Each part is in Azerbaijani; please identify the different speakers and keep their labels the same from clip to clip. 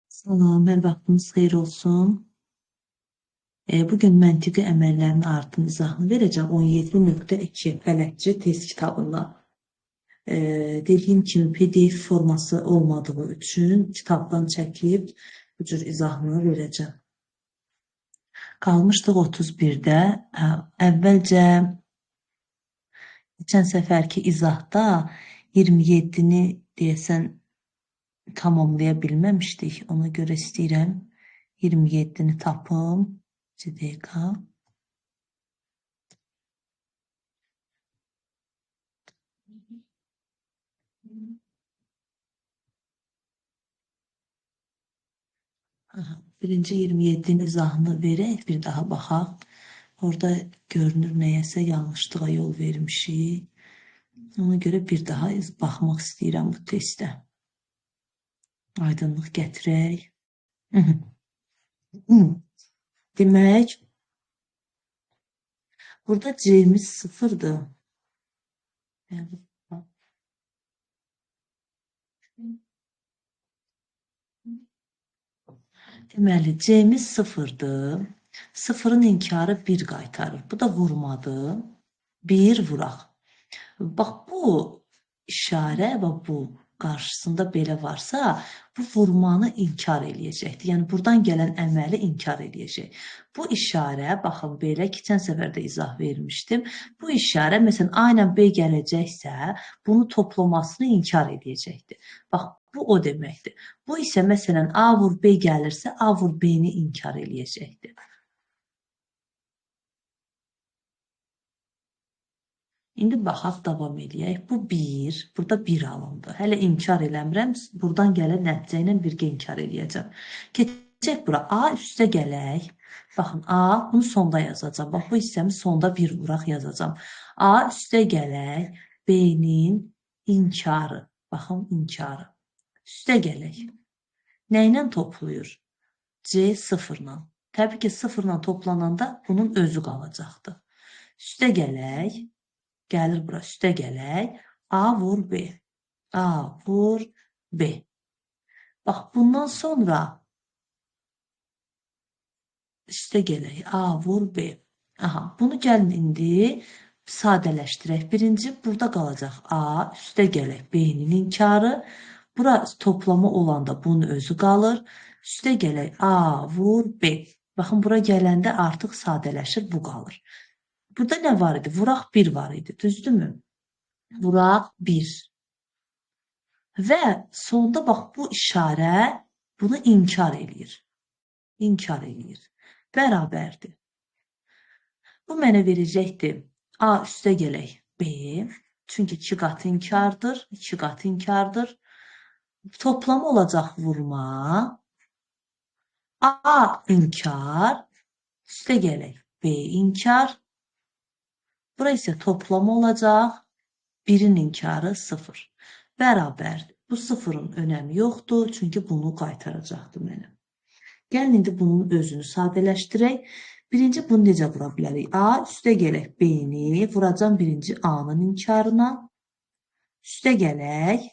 Speaker 1: Salam, hər vaxtınız xeyir olsun. Bugün məntiqi əməllərin artın izahını verəcəm 17.2 bələdçi test kitabından. Dediyim kimi PDF forması olmadığı üçün kitabdan çəkib bu cür izahını verəcəm. Qalmışdıq 31-də. Əvvəlcə geçən səfərki izahda 27-ni deyəsən tamamlaya bilməmişdik. Ona görə istəyirəm 27-ni tapım. 2 dəqiqə. Birinci 27'nin izahını verək, bir daha baxaq. Orada görünür nəyəsə yanlışlığa yol vermişik. Ona görə bir daha baxmaq istəyirəm bu testə. Aydınlıq gətirək. Demək, burada C-miz sıfırdır. Deməli, C-miz sıfırdır. Sıfırın inkarı 1 qaytarır. Bu da vurmadır. 1 vuraq. Bax, bu işarə və bu qarşısında belə varsa, bu vurmanı inkar eləyəcəkdir. Yəni, buradan gələn əməli inkar eləyəcək. Bu işarə, baxın, belə keçən səfərdə izah vermişdim. Bu işarə, məsələn, A ilə B gələcəksə, bunu toplamasını inkar eləyəcəkdir. Bax, bu o deməkdir. Bu isə, məsələn, A vur B gəlirsə, A vur B-ni inkar eləyəcəkdir. İndi baxaq, davam edək. Bu 1, burada 1 alındı. Hələ inkar eləmirəm, buradan gələn nəticə ilə birgə inkar eləyəcəm. Keçək bura, A üstə gələk. Baxın, A, bunu sonda yazacam. Bax, bu hissəmi sonda 1 vuraq yazacam. A üstə gələk, B-nin inkarı. Baxın, inkarı. Üstə gələk. Nə ilə toplayır? C sıfırla. Təbii ki, sıfırla toplananda bunun özü qalacaqdır. Üstə gələk. Gəlir bura, üstə gələk. A vur B. A vur B. Bax, bundan sonra üstə gələk. A vur B. Aha, bunu gəlin indi sadələşdirək. Birinci burada qalacaq A, üstə gələk B-nin inkarı. Bura toplama olanda bunun özü qalır. Üstə gələk A vur B. Baxın, bura gələndə artıq sadələşir, bu qalır. Burada nə var idi? Vuraq 1 var idi, düzdürmü? Vuraq 1. Və sonda bax, bu işarə bunu inkar eləyir. İnkar eləyir. Bərabərdir. Bu mənə verəcəkdir. A üstə gələk B. Çünki 2 qat inkardır. 2 qat inkardır. Toplam olacaq vurma. A inkar. Üstə gələk B inkar. Bura isə toplama olacaq. 1-in inkarı 0. Bərabərdir. Bu 0-ın önəmi yoxdur. Çünki bunu qaytaracaqdır mənə. Gəlin indi bunun özünü sadələşdirək. Birinci bunu necə vura bilərik? A üstə gələk B-ni vuracam birinci A-nın inkarına. Üstə gələk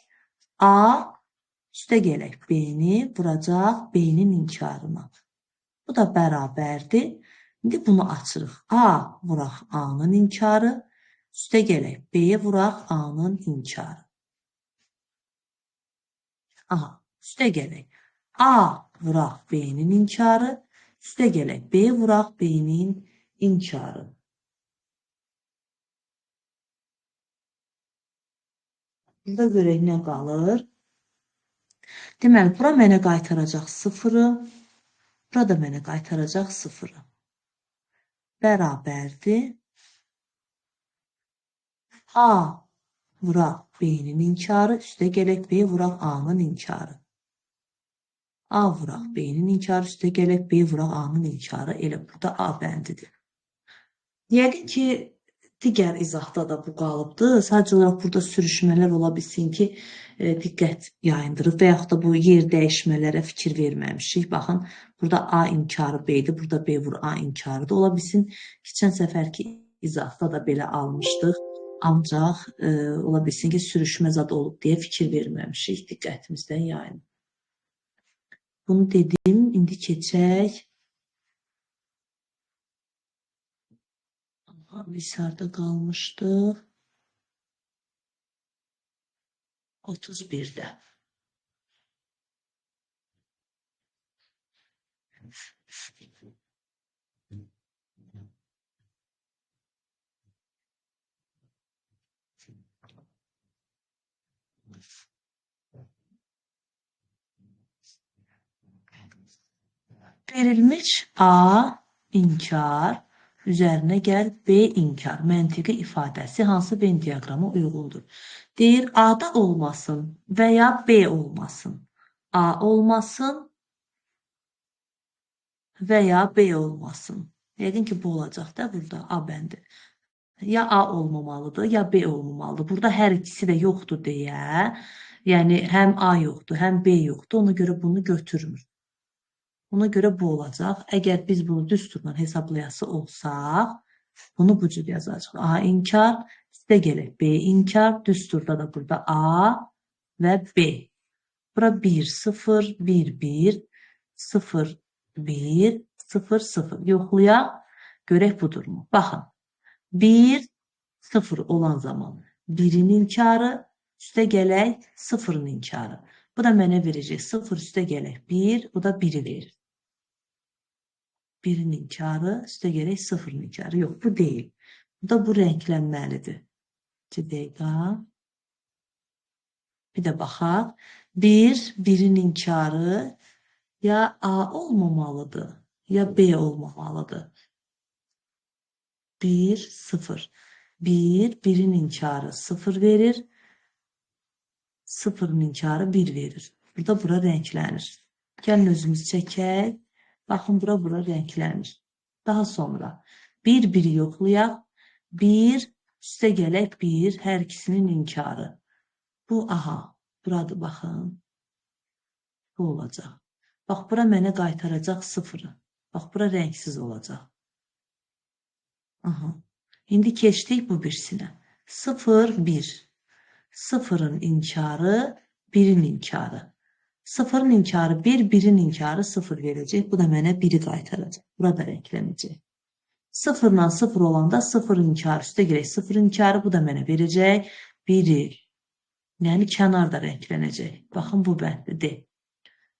Speaker 1: A üstə gələk B-ni vuracaq B-nin inkarına. Bu da bərabərdir. İndi bunu açırıq. A vuraq A-nın inkarı. Üstə gələk B-yə vuraq A-nın inkarı. Aha, üstə gələk A vuraq B-nin inkarı. Üstə gələk B vuraq B-nin inkarı. Burada görək nə qalır. Deməli, bura mənə qaytaracaq 0-ı. Burada mənə qaytaracaq 0-ı. Bərabərdir. A vuraq B-nin inkarı, üstə gələk B vuraq A-nın inkarı. A vuraq B-nin inkarı, üstə gələk B vuraq A-nın inkarı. Elə burada A bəndidir. Yəqin ki, digər izahda da bu qalıbdır. Sadəcə olaraq burada sürüşmələr ola bilsin ki, diqqət yayındırıb və yaxud da bu yer dəyişmələrə fikir verməmişik. Baxın, burada A inkarı B-dir, burada B vur A inkarıdır. Ola bilsin, keçən səfərki izahda da belə almışdıq. Ancaq ola bilsin ki, sürüşmə zad olub deyə fikir verməmişik, diqqətimizdən yayın. Bunu dedim, indi keçək. Biz harda qalmışdıq? 31-də. Verilmiş A inkar, üzərinə gəl B inkar məntiqi ifadəsi hansı Venn diaqrama uyğundur? Deyir, A-da olmasın və ya B olmasın. A olmasın və ya B olmasın. Yəqin ki, bu olacaq da burada A bəndi. Ya A olmamalıdır, ya B olmamalıdır. Burada hər ikisi də yoxdur deyə, yəni həm A yoxdur, həm B yoxdur. Ona görə bunu götürmür. Ona görə bu olacaq. Əgər biz bunu düsturla hesablayası olsaq, bunu bu cür yazacaq. A inkar, üstə gələk B inkar, düsturda da burada A və B. Bura 1, 0, 1, 1, 0, 1, 0, 0. Yoxlayaq, görək budurmu? Baxın, 1, 0 olan zaman 1-in inkarı, üstə gələk 0-ın inkarı. Bu da mənə verəcək 0 üstə gələk 1, bu da 1-i verir. 1-in inkarı, üstə gələk 0-ın inkarı. Yox, bu deyil. Bu da bu rənglənməlidir. 2 dəqiqə. Bir də baxaq. 1, 1-in inkarı ya A olmamalıdır, ya B olmamalıdır. 1, 0. 1, 1-in inkarı 0 verir. 0-ın inkarı 1 verir. Burada bura rənglənir. Gəlin özümüz çəkək. Baxın, bura rənglənir. Daha sonra 1, 1-i yoxlayaq. 1, üstə gələk 1, hər ikisinin inkarı. Bu, aha, buradır, baxın. Bu olacaq. Bax, bura mənə qaytaracaq 0-ı. Bax, bura rəngsiz olacaq. Aha. İndi keçdik bu birsinə. 0, 1. 0-ın inkarı, 1-in inkarı. 0-ın inkarı 1, 1-in inkarı 0 verəcək. Bu da mənə 1-i qaytaracaq. Burada rənglənəcək. 0-la 0 olanda 0-ın inkarı üstə gələk. 0-ın inkarı bu da mənə verəcək 1-i. Yəni kənarda rənglənəcək. Baxın, bu bənddir.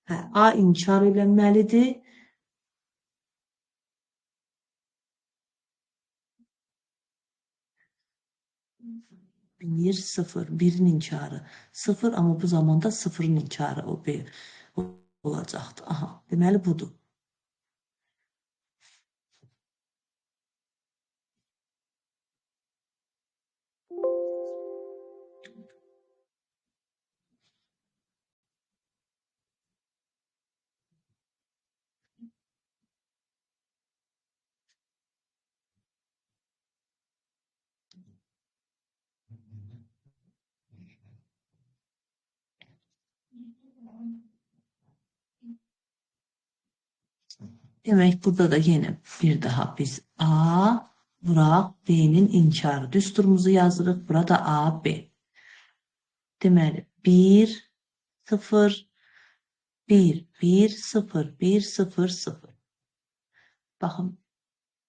Speaker 1: A inkar edilməlidir. 1, 0, 1-in inkarı 0, amma bu zamanda 0-ın inkarı o B olacaqdır. Aha, deməli budur. Demək, burada da yenə bir daha biz A, bura B'nin inkarı düsturumuzu yazırıq. Burada A, B. Deməli, 1, 0, 1, 1, 0, 1, 0, 0. Baxın,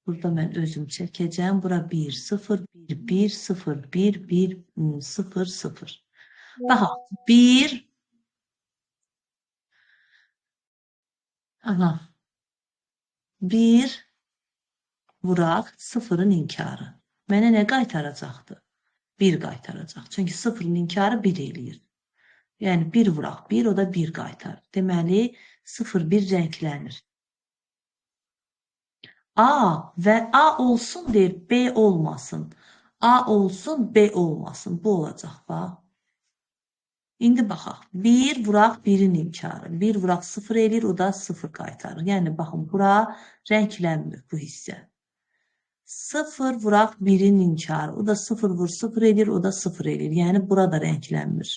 Speaker 1: burada mən özüm çəkəcəm. Bura 1, 0, 1, 1, 0, 1, 1, 0, 0. Baxın, 1, aha, 1 vuraq 0-ın inkarı. Mənə nə qaytaracaqdır? 1 qaytaracaq. Çünki 0-ın inkarı 1 eləyir. Yəni 1 vuraq 1, o da 1 qaytar. Deməli 0, 1 rənglənir. A və A olsun deyir, B olmasın. A olsun, B olmasın. Bu olacaq, bax. İndi baxaq. 1 vuraq 1-in inkarı. 1 vuraq 0 eləyir, o da 0 qaytarır. Yəni, baxın, bura rənglənmir bu hissə. 0 vuraq 1-in inkarı. O da 0 vur 0 eləyir, o da 0 eləyir. Yəni, burada rənglənmir.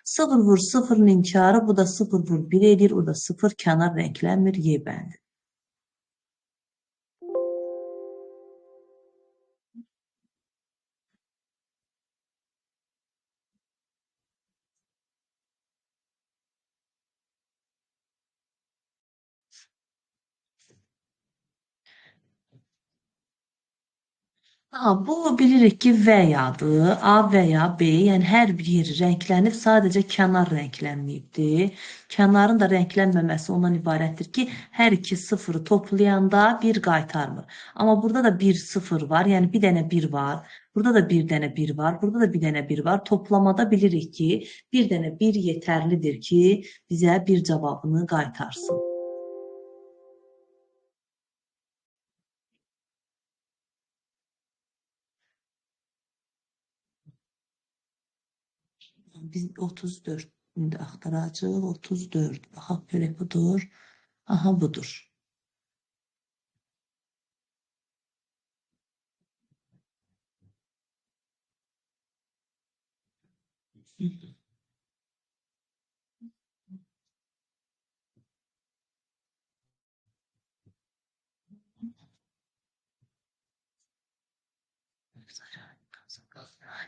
Speaker 1: 0 vur 0-ın inkarı, bu da 0 vur 1 eləyir, o da 0, kənar rənglənmir, Y bəndi. Bu bilirik ki və yadır. A və ya B, yəni hər bir yeri rənglənib, sadəcə kənar rənglənməyibdir. Kənarın da rənglənməməsi ondan ibarətdir ki, hər iki sıfırı toplayanda bir qaytarmır. Amma burada da bir sıfır var, yəni bir dənə bir var. Burada da bir dənə bir var, burada da bir dənə bir var. Toplamada bilirik ki, bir dənə bir yetərlidir ki, bizə bir cavabını qaytarsın. Biz 34 indi axtaracağıq. 34. Aha, belə budur. Aha, budur.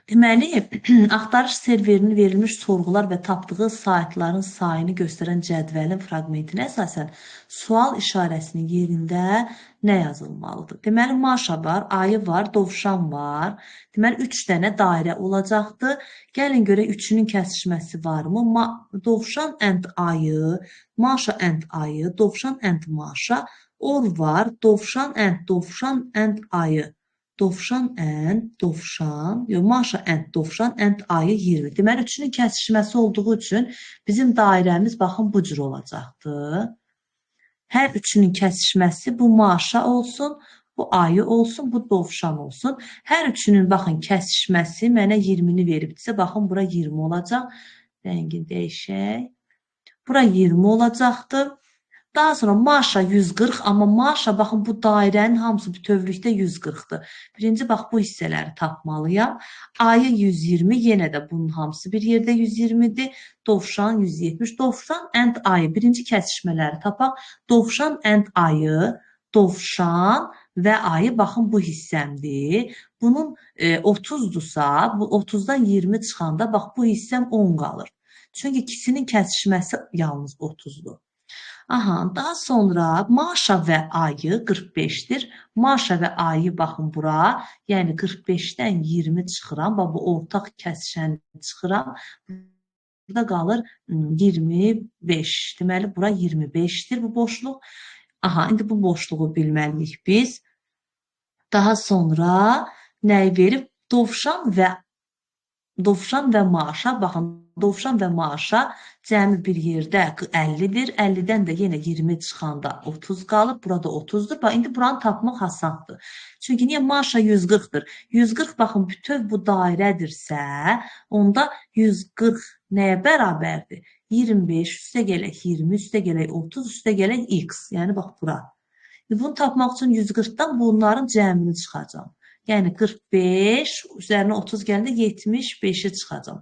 Speaker 1: Deməli, axtarış serverinin verilmiş sorğular və tapdığı saytların sayını göstərən cədvəlin fraqmentinə əsasən sual işarəsinin yerində nə yazılmalıdır? Deməli, Maşa var, ayı var, dovşan var. Deməli, 3 dənə dairə olacaqdır. Gəlin görək üçünün kəsişməsi varmı? Dovşan and ayı, Maşa and ayı, dovşan and Maşa, or var, dovşan and ayı. Maşa dovşan ayı 20. Deməli, üçünün kəsişməsi olduğu üçün bizim dairəmiz baxın bu cür olacaqdır. Hər üçünün kəsişməsi bu Maşa olsun, bu ayı olsun, bu dovşan olsun. Hər üçünün baxın kəsişməsi mənə 20-ni veribdirsə, baxın bura 20 olacaq. Rəngini dəyişək. Bura 20 olacaqdır. Daha sonra Maşa 140, amma Maşa baxın bu dairənin hamısı bütövlükdə 140-dır. Birinci bax bu hissələri tapmalıyam. Ayı 120, yenə də bunun hamısı bir yerdə 120-dir. Dovşan 170. Dovşan and ayı. Birinci kəsişmələri tapaq. Dovşan and ayı, dovşan və ayı baxın bu hissəmdir. Bunun 30-dursa, bu 30-dan 20 çıxanda bax bu hissəm 10 qalır. Çünki ikisinin kəsişməsi yalnız 30-dur. Aha, daha sonra Maşa və ayı 45-dir. Maşa və ayı baxın bura, yəni 45-dən 20 çıxıram. Bu ortaq kəsişəni çıxıram. Burada qalır 25. Deməli, bura 25-dir bu boşluq. Aha, indi bu boşluğu bilməliyik biz. Daha sonra nəyi verib? Dovşan və Maşa, baxın, dovşan və Maşa cəmi bir yerdə 50-dir. 50-dən də yenə 20 çıxanda 30 qalıb. Burada 30-dur. Bax, indi buranı tapmaq asandır. Çünki niyə Maşa 140-dır? 140, baxın, bütöv bu dairədirsə, onda 140 nəyə bərabərdir? 25, üstə gələk 20, üstə gələk 30, üstə gələk x. Yəni, bax, bura. Bunu tapmaq üçün 140-dan bunların cəmini çıxacam. Yəni 45, üzərinə 30 gələndə 75-i çıxacam.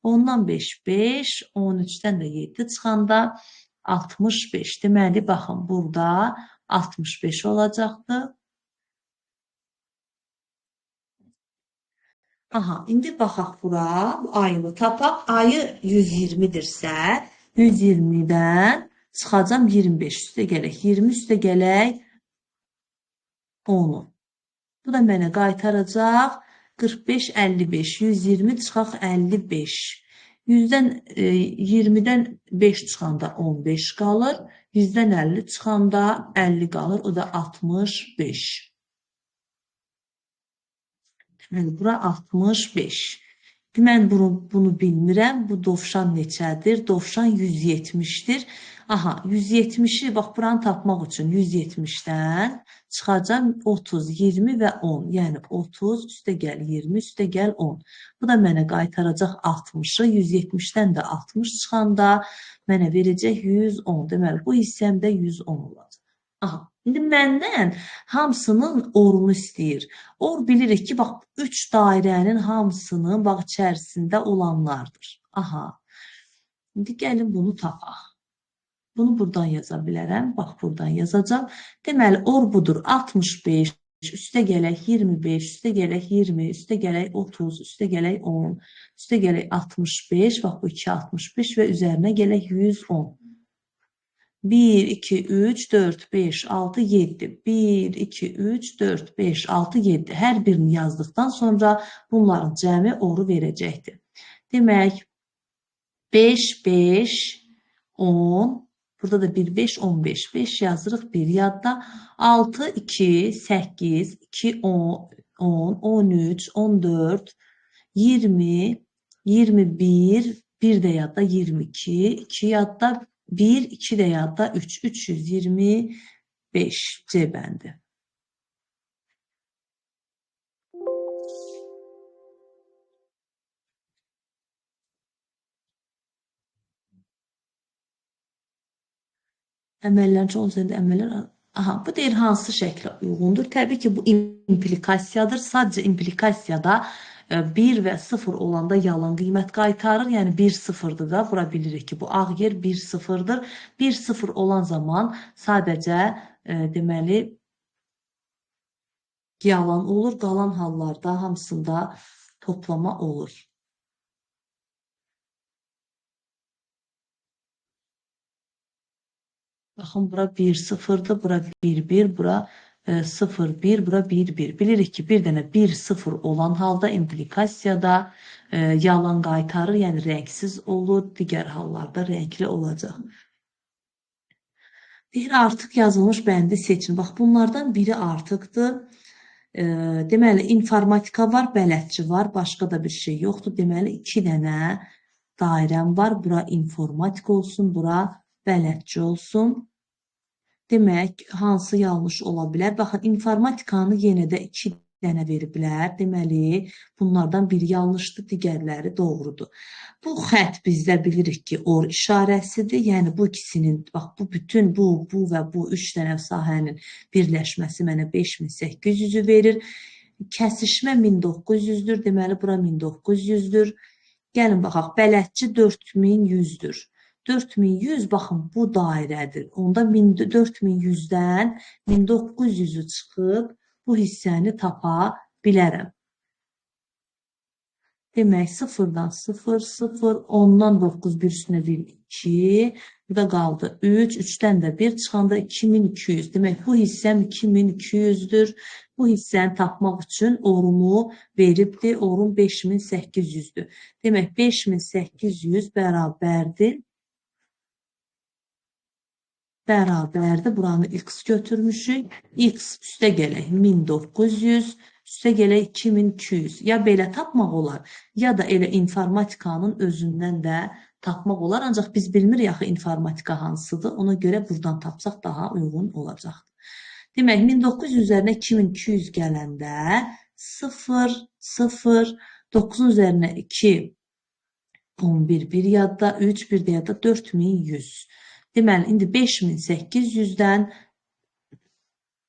Speaker 1: Ondan 5, 13-dən də 7 çıxanda 65. Deməli, baxın, burada 65 olacaqdır. Aha, indi baxaq bura, ayını tapaq. Ayı 120-dirsə, 120-dən çıxacam 25, üstə gələk 20, üstə gələk 10-u. Bu da mənə qaytaracaq 45, 55, 120 çıxaq 55. 100-dən 20-dən 5 çıxanda 15 qalır. 100-dən 50 çıxanda 50 qalır. O da 65. Deməli, bura 65. Mən bunu bilmirəm. Bu dovşan neçədir? Dovşan 170-dir. Aha, 170-i, bax, buranı tapmaq üçün 170-dən çıxacam 30, 20 və 10. Yəni, 30, üstə gəl 20, üstə gəl 10. Bu da mənə qaytaracaq 60-ı. 170-dən də 60 çıxanda mənə verəcək 110. Deməli, bu hissəmdə 110 olacaq. Aha, indi məndən hamısının orunu istəyir. Or bilirik ki, bax, 3 dairənin hamısının bax, içərisində olanlardır. Aha, indi gəlin bunu tapaq. Bunu buradan yaza bilərəm. Bax, buradan yazacam. Deməli, or budur 65, üstə gələk 25, üstə gələk 20, üstə gələk 30, üstə gələk 10, üstə gələk 65, bax bu 2 65 və üzərinə gələk 110. 1, 2, 3, 4, 5, 6, 7. 1, 2, 3, 4, 5, 6, 7. Hər birini yazdıqdan sonra bunların cəmi oru verəcəkdir. Demək, 5, 5, 10. Burada da 1, 5, 15. 5 yazırıq bir yadda. 6, 2, 8, 2, 10, 13, 14, 20, 21, bir de yadda 22, 2 yadda 1, 2 de yadda 3, 325 C bəndi. Əməllər, çox üzərində əməllər. Aha, bu deyir hansı şəklə uyğundur? Təbii ki, bu implikasiyadır. Sadəcə implikasiyada 1 və 0 olanda yalan qiymət qaytarır. Yəni 1 0-dır da. Bura bilirik ki, bu ağ yer 1 0-dır. 1 0 olan zaman sadəcə deməli yalan olur. Qalan hallarda hamısında toplama olur. Baxın, bura 1 0-dır, bura 1 1, bura 0 1, bura 1 1. Bilirik ki, bir dənə 1 0 olan halda implikasiyada yalan qaytarır, yəni rəngsiz olur, digər hallarda rəngli olacaq. Deyir, artıq yazılmış bəndi seçin. Bax, bunlardan biri artıqdır. Deməli, informatika var, bələdçi var, başqa da bir şey yoxdur. Deməli, 2 dənə dairəm var. Bura informatika olsun, bura bələdçi olsun. Demək, hansı yanlış ola bilər? Baxın, informatikanı yenə də 2 dənə veriblər. Deməli, bunlardan biri yanlışdır, digərləri doğrudur. Bu xətt bizdə bilirik ki, or işarəsidir. Yəni, bu ikisinin, bax, bu bütün, bu və bu 3 dənə sahənin birləşməsi mənə 5800-ü verir. Kəsişmə 1900-dür. Deməli, bura 1900-dür. Gəlin, baxaq, bələdçi 4100-dür. 4100, baxın, bu dairədir. Onda 4100-dən 1900-ü çıxıb bu hissəni tapa bilərəm. Demək, 0-dan 0, 0, 10-dan 9, bir üstünə 1, 2, burada qaldı 3, 3-dən də 1 çıxanda 2200. Demək, bu hissəm 2200-dür. Bu hissəni tapmaq üçün orumu veribdir. Orum 5800-dür. Demək, 5800 bərabərdir. Bərabərdir. Buranı x götürmüşük. X üstə gələk 1900, üstə gələk 2200. Ya belə tapmaq olar, ya da elə informatikanın özündən də tapmaq olar. Ancaq biz bilmirik axı informatika hansıdır. Ona görə buradan tapsaq daha uyğun olacaqdır. Demək, 1900 üzərinə 2200 gələndə 0, 0, 9-un üzərinə 2, 11, 1 yadda, 3, 1 də yadda 4100. Deməli, indi 5800-dən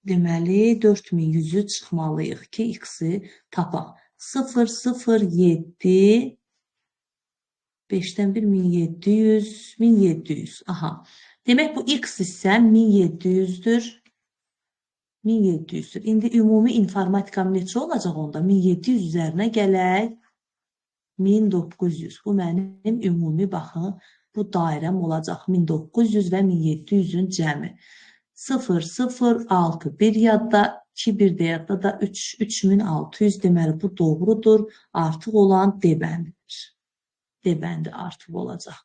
Speaker 1: deməli 4100-ü çıxmalıyıq ki, x-i tapaq. 0, 0, 7, 5-dən 1, 1700, 1700. Aha. Demək, bu x isə 1700-dür. 1700-dür. İndi ümumi informatikam neçə olacaq onda? 1700 üzərinə gələk. 1900. Bu mənim ümumi, baxın, bu dairəm olacaq 1900 və 1700-ün cəmi. 0, 0, 6, 1 yadda, 2, 1 də yadda da 3, 3600. Deməli, bu doğrudur. Artıq olan D bəndidir. D bəndi artıq olacaq.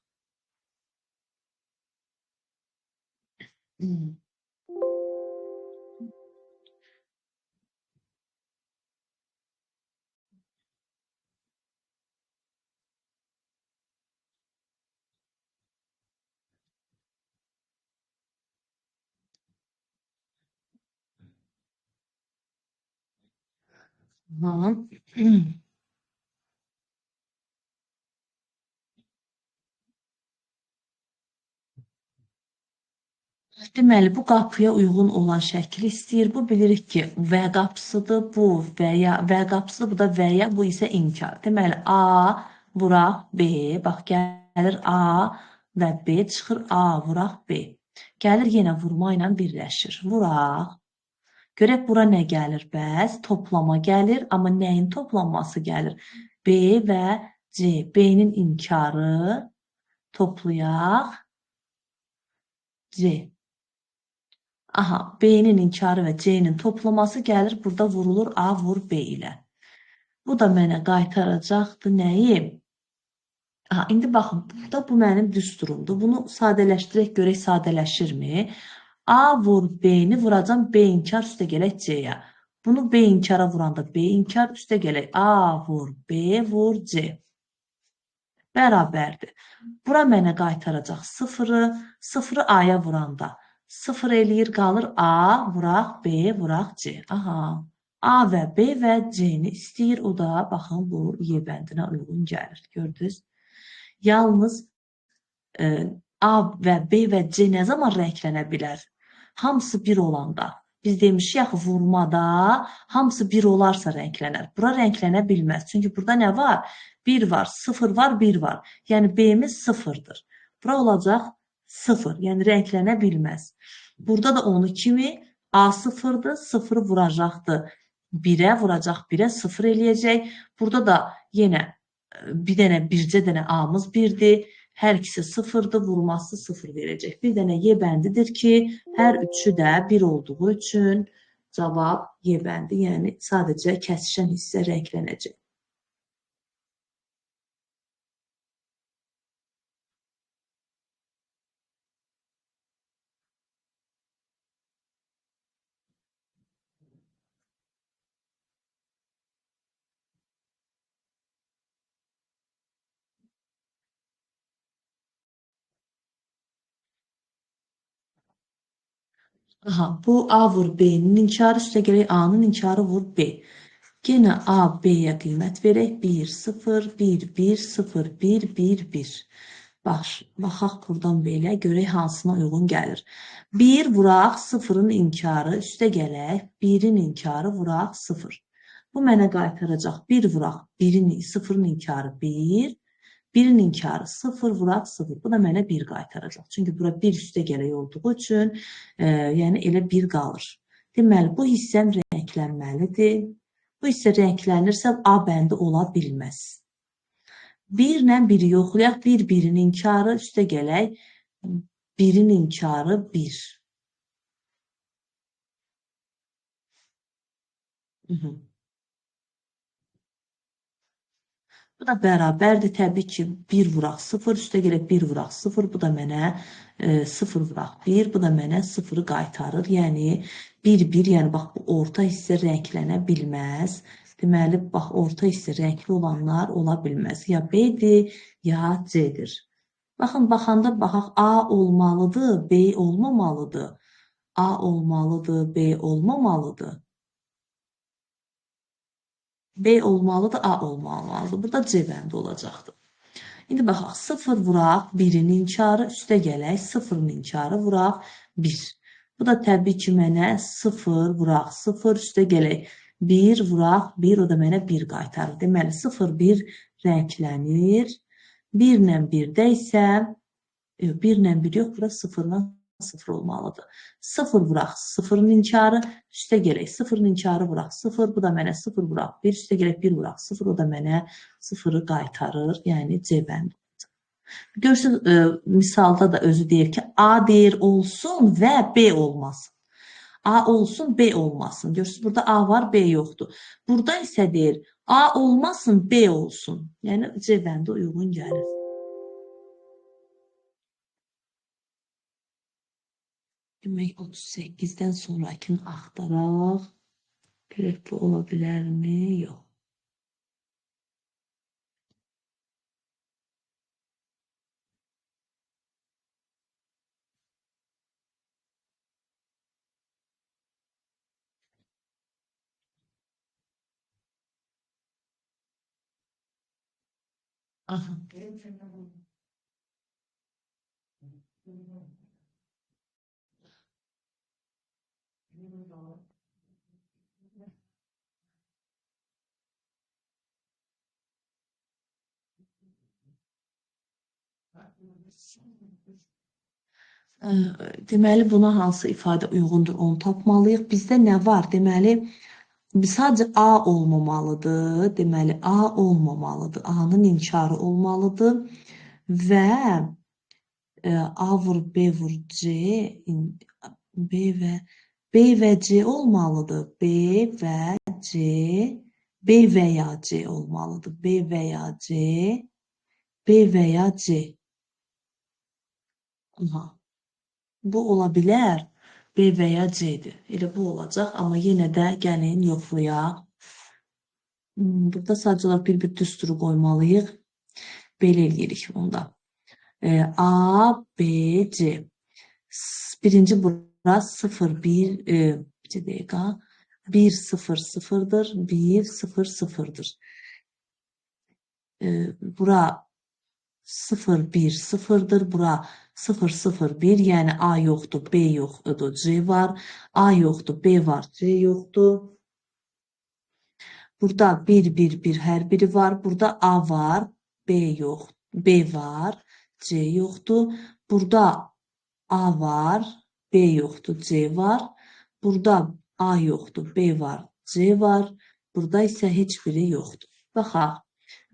Speaker 1: Deməli, bu qapıya uyğun olan şəkli istəyir. Bu bilirik ki, və qapısıdır, bu və ya və qapısıdır, bu da və ya, bu isə inkar. Deməli, A vuraq B, bax gəlir A və B, çıxır A vuraq B. Gəlir yenə vurma ilə birləşir. Vuraq. Görək bura nə gəlir bəs? Toplama gəlir, amma nəyin toplanması gəlir? B və C. B-nin inkarı toplayaq. C. Aha, B'nin inkarı və C'nin toplaması gəlir. Burada vurulur A vur B ilə. Bu da mənə qaytaracaqdı nəyi? Aha, indi baxın, burada bu mənim düsturumdur. Bunu sadələşdirək, görək sadələşirmi? A vur B-ni vuracam B inkar üstə gələk C-yə. Bunu B inkara vuranda B inkar üstə gələk A vur B vur C. Bərabərdir. Bura mənə qaytaracaq 0-ı, 0-ı A-ya vuranda 0 eləyir, qalır A, vuraq B, vuraq C. Aha, A və B və C-ni istəyir. O da, baxın, bu Y bəndinə uyğun gəlir. Gördünüz? Yalnız A və B və C nə zaman rənglənə bilər? Hamısı bir olanda. Biz demişik axı vurmada hamısı bir olarsa rənglənər. Bura rənglənə bilməz. Çünki burada nə var? 1 var, 0 var, 1 var. Yəni B-miz 0-dır. Bura olacaq 0. Yəni rənglənə bilməz. Burada da onu kimi A 0-dır, 0-ı vuracaqdır. 1-ə vuracaq, 1-ə 0 eləyəcək. Burada da yenə bir dənə, bircə dənə A-mız 1-dir. Hər ikisi 0-dır, vurması 0 verəcək. Bir dənə Y bəndidir ki, hər üçü də 1 olduğu üçün cavab Y bəndi, yəni sadəcə kəsişən hissə rənglənəcək. Aha, bu A vur B'nin inkarı üstə gələk A-nın inkarı vur B. Yenə A, B-yə qiymət verək. 1, 0, 1, 1, 0, 1, 1, 1. Baxaq buradan belə, görək hansına uyğun gəlir. 1 vuraq 0-ın inkarı üstə gələk. 1-in inkarı vuraq 0. Bu mənə qaytaracaq. 1 vuraq 0-ın inkarı 1. 1-in inkarı 0 vuraq 0. Bu da mənə 1 qaytaracaq. Çünki bura 1 üstə gələk olduğu üçün, yəni elə 1 qalır. Deməli, bu hissəm rənglənməlidir. Bu hissə rənglənirsə A bəndi ola bilməz. 1 ilə 1-i yoxlayaq. 1, 1-in inkarı üstə gələk. 1-in inkarı 1. Bu da bərabərdir. Təbii ki, 1 vuraq 0, üstə gələk 1 vuraq 0. Bu da mənə 0 vuraq 1. Bu da mənə 0-ı qaytarır. Yəni 1, 1, yəni bax bu orta hissə rənglənə bilməz. Deməli, bax orta hissə rəngli olanlar ola bilməz. Ya B-dir, ya C-dir. Baxın, baxanda baxaq A olmalıdır, B olmamalıdır. A olmalıdır, B olmamalıdır. B olmalıdır, A olmalıdır. Burada C bəndi olacaqdır. İndi baxaq, 0 vuraq, 1-in inkarı üstə gələk, 0-ın inkarı vuraq, 1. Bu da təbii ki, mənə 0 vuraq, 0 üstə gələk, 1 vuraq, 1, o da mənə 1 qaytarır. Deməli, 0, 1 rənglənir. 1 ilə 1-də isə, 1 ilə 1 yox, bura 0-dan 0 olmalıdır. 0 vuraq, 0-ın inkarı, üstə gələk, 0-ın inkarı vuraq, 0, bu da mənə 0 vuraq, 1, üstə gələk 1 vuraq, 0, o da mənə 0-ı qaytarır, yəni C bəndi. Görürsünüz, misalda da özü deyir ki, A deyir olsun və B olmasın. A olsun, B olmasın. Görürsünüz, burada A var, B yoxdur. Burada isə deyir, A olmasın, B olsun. Yəni C bəndi uyğun gəlir. Demək 38-dən sonrakini axtaraq. Görək bu ola bilərmi? Yox. Aha. Deməli, buna hansı ifadə uyğundur, onu tapmalıyıq. Bizdə nə var? Deməli, sadəcə A olmamalıdır. Deməli, A olmamalıdır. A-nın inkarı olmalıdır. Və A vur B vur C B ve B ve C olmalıdır. B veya C olmalıdır. B veya C B veya C. Aha. Bu ola bilər. B veya C'dir. Elə bu olacaq. Amma yenə də gəlin yoxlayaq. Burada sadəcə olaraq bir düsturu qoymalıyıq. Belə eləyirik onda. A, B, C. Birinci bura 0, 1, bir dəqiqə. 1, 0, 0'dır. 1, 0, 0'dır. Bura 0, 1, 0'dır. Bura 0, 0, 1. Yəni A yoxdur, B yoxdur, C var. A yoxdur, B var, C yoxdur. Burada 1, 1, 1 hər biri var. Burada A var, B yox, B var, C yoxdur. Burada A var, B yoxdur, C var. Burada A yoxdur, B var, C var. Burada isə heç biri yoxdur. Baxaq.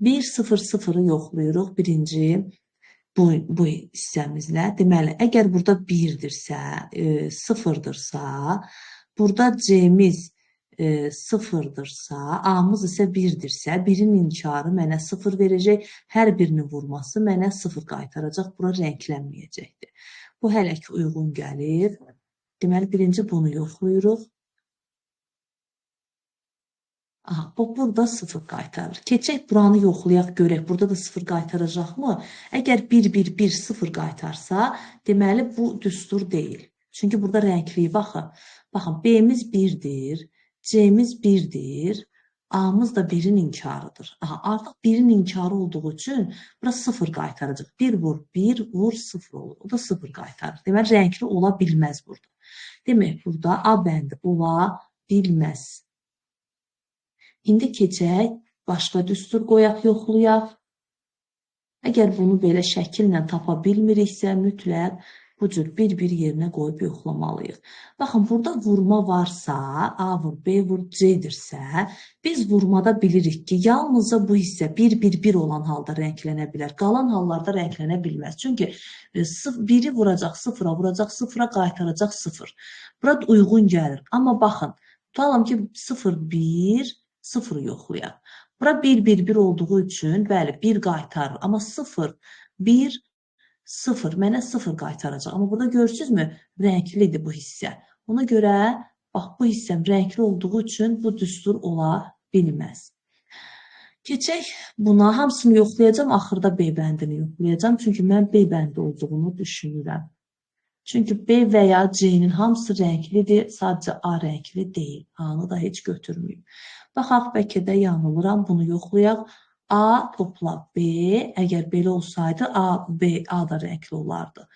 Speaker 1: 1, 0, 0'ı yoxlayırıq birinci bu hissəmizlə. Deməli, əgər burada 1'dirsə, 0'dırsa, burada C'miz 0'dırsa, A'mız isə 1'dirsə, 1'in inkarı mənə 0 verəcək. Hər birinin vurması mənə 0 qaytaracaq. Bura rənglənməyəcəkdir. Bu hələ ki uyğun gəlir. Deməli, birinci bunu yoxlayırıq. Aha, bu burada 0 qaytarır. Keçək buranı yoxlayaq, görək. Burada da 0 qaytaracaqmı? Əgər 1, 1, 1, 0 qaytarsa, deməli bu düstur deyil. Çünki burada rəngli baxın. Baxın, B'miz 1'dir, C'miz 1'dir, A'mız da 1'in inkarıdır. Aha, artıq 1'in inkarı olduğu üçün bura 0 qaytaracaq. 1 vur, 1 vur, 0 olur. O da 0 qaytarır. Deməli, rəngli ola bilməz burada. Demək, burada A bəndi ola bilməz. İndi keçək, başqa düstur qoyaq, yoxlayaq. Əgər bunu belə şəkillə tapa bilmiriksə, mütləq bu cür bir yerinə qoyub yoxlamalıyıq. Baxın, burada vurma varsa, A vur, B vur, C'dirsə, biz vurmada bilirik ki, yalnızca bu hissə 1, 1, 1 olan halda rənglənə bilər. Qalan hallarda rənglənə bilməz. Çünki 1'i vuracaq 0'a, vuracaq 0'a, qaytaracaq 0. Burada uyğun gəlir. Amma baxın, tutalım ki, 0, 1, 0 yoxlayaq. Bura 1, 1, 1 olduğu üçün, bəli, 1 qaytarır. Amma 0, 1, 0 mənə 0 qaytaracaq. Amma burada görürsünüzmü? Rənglidir bu hissə. Ona görə, bax, bu hissəm rəngli olduğu üçün bu düstur ola bilməz. Keçək buna. Hamısını yoxlayacağım. Axırda B bəndini yoxlayacağım. Çünki mən B bəndi olduğunu düşünürəm. Çünki B və ya C'nin hamısı rənglidir. Sadəcə A rəngli deyil. A-nı da heç götürməyim. Baxaq, bəlkə də yanılıram. Bunu yoxlayaq. A topla B. Əgər belə olsaydı A da rəngli olardı.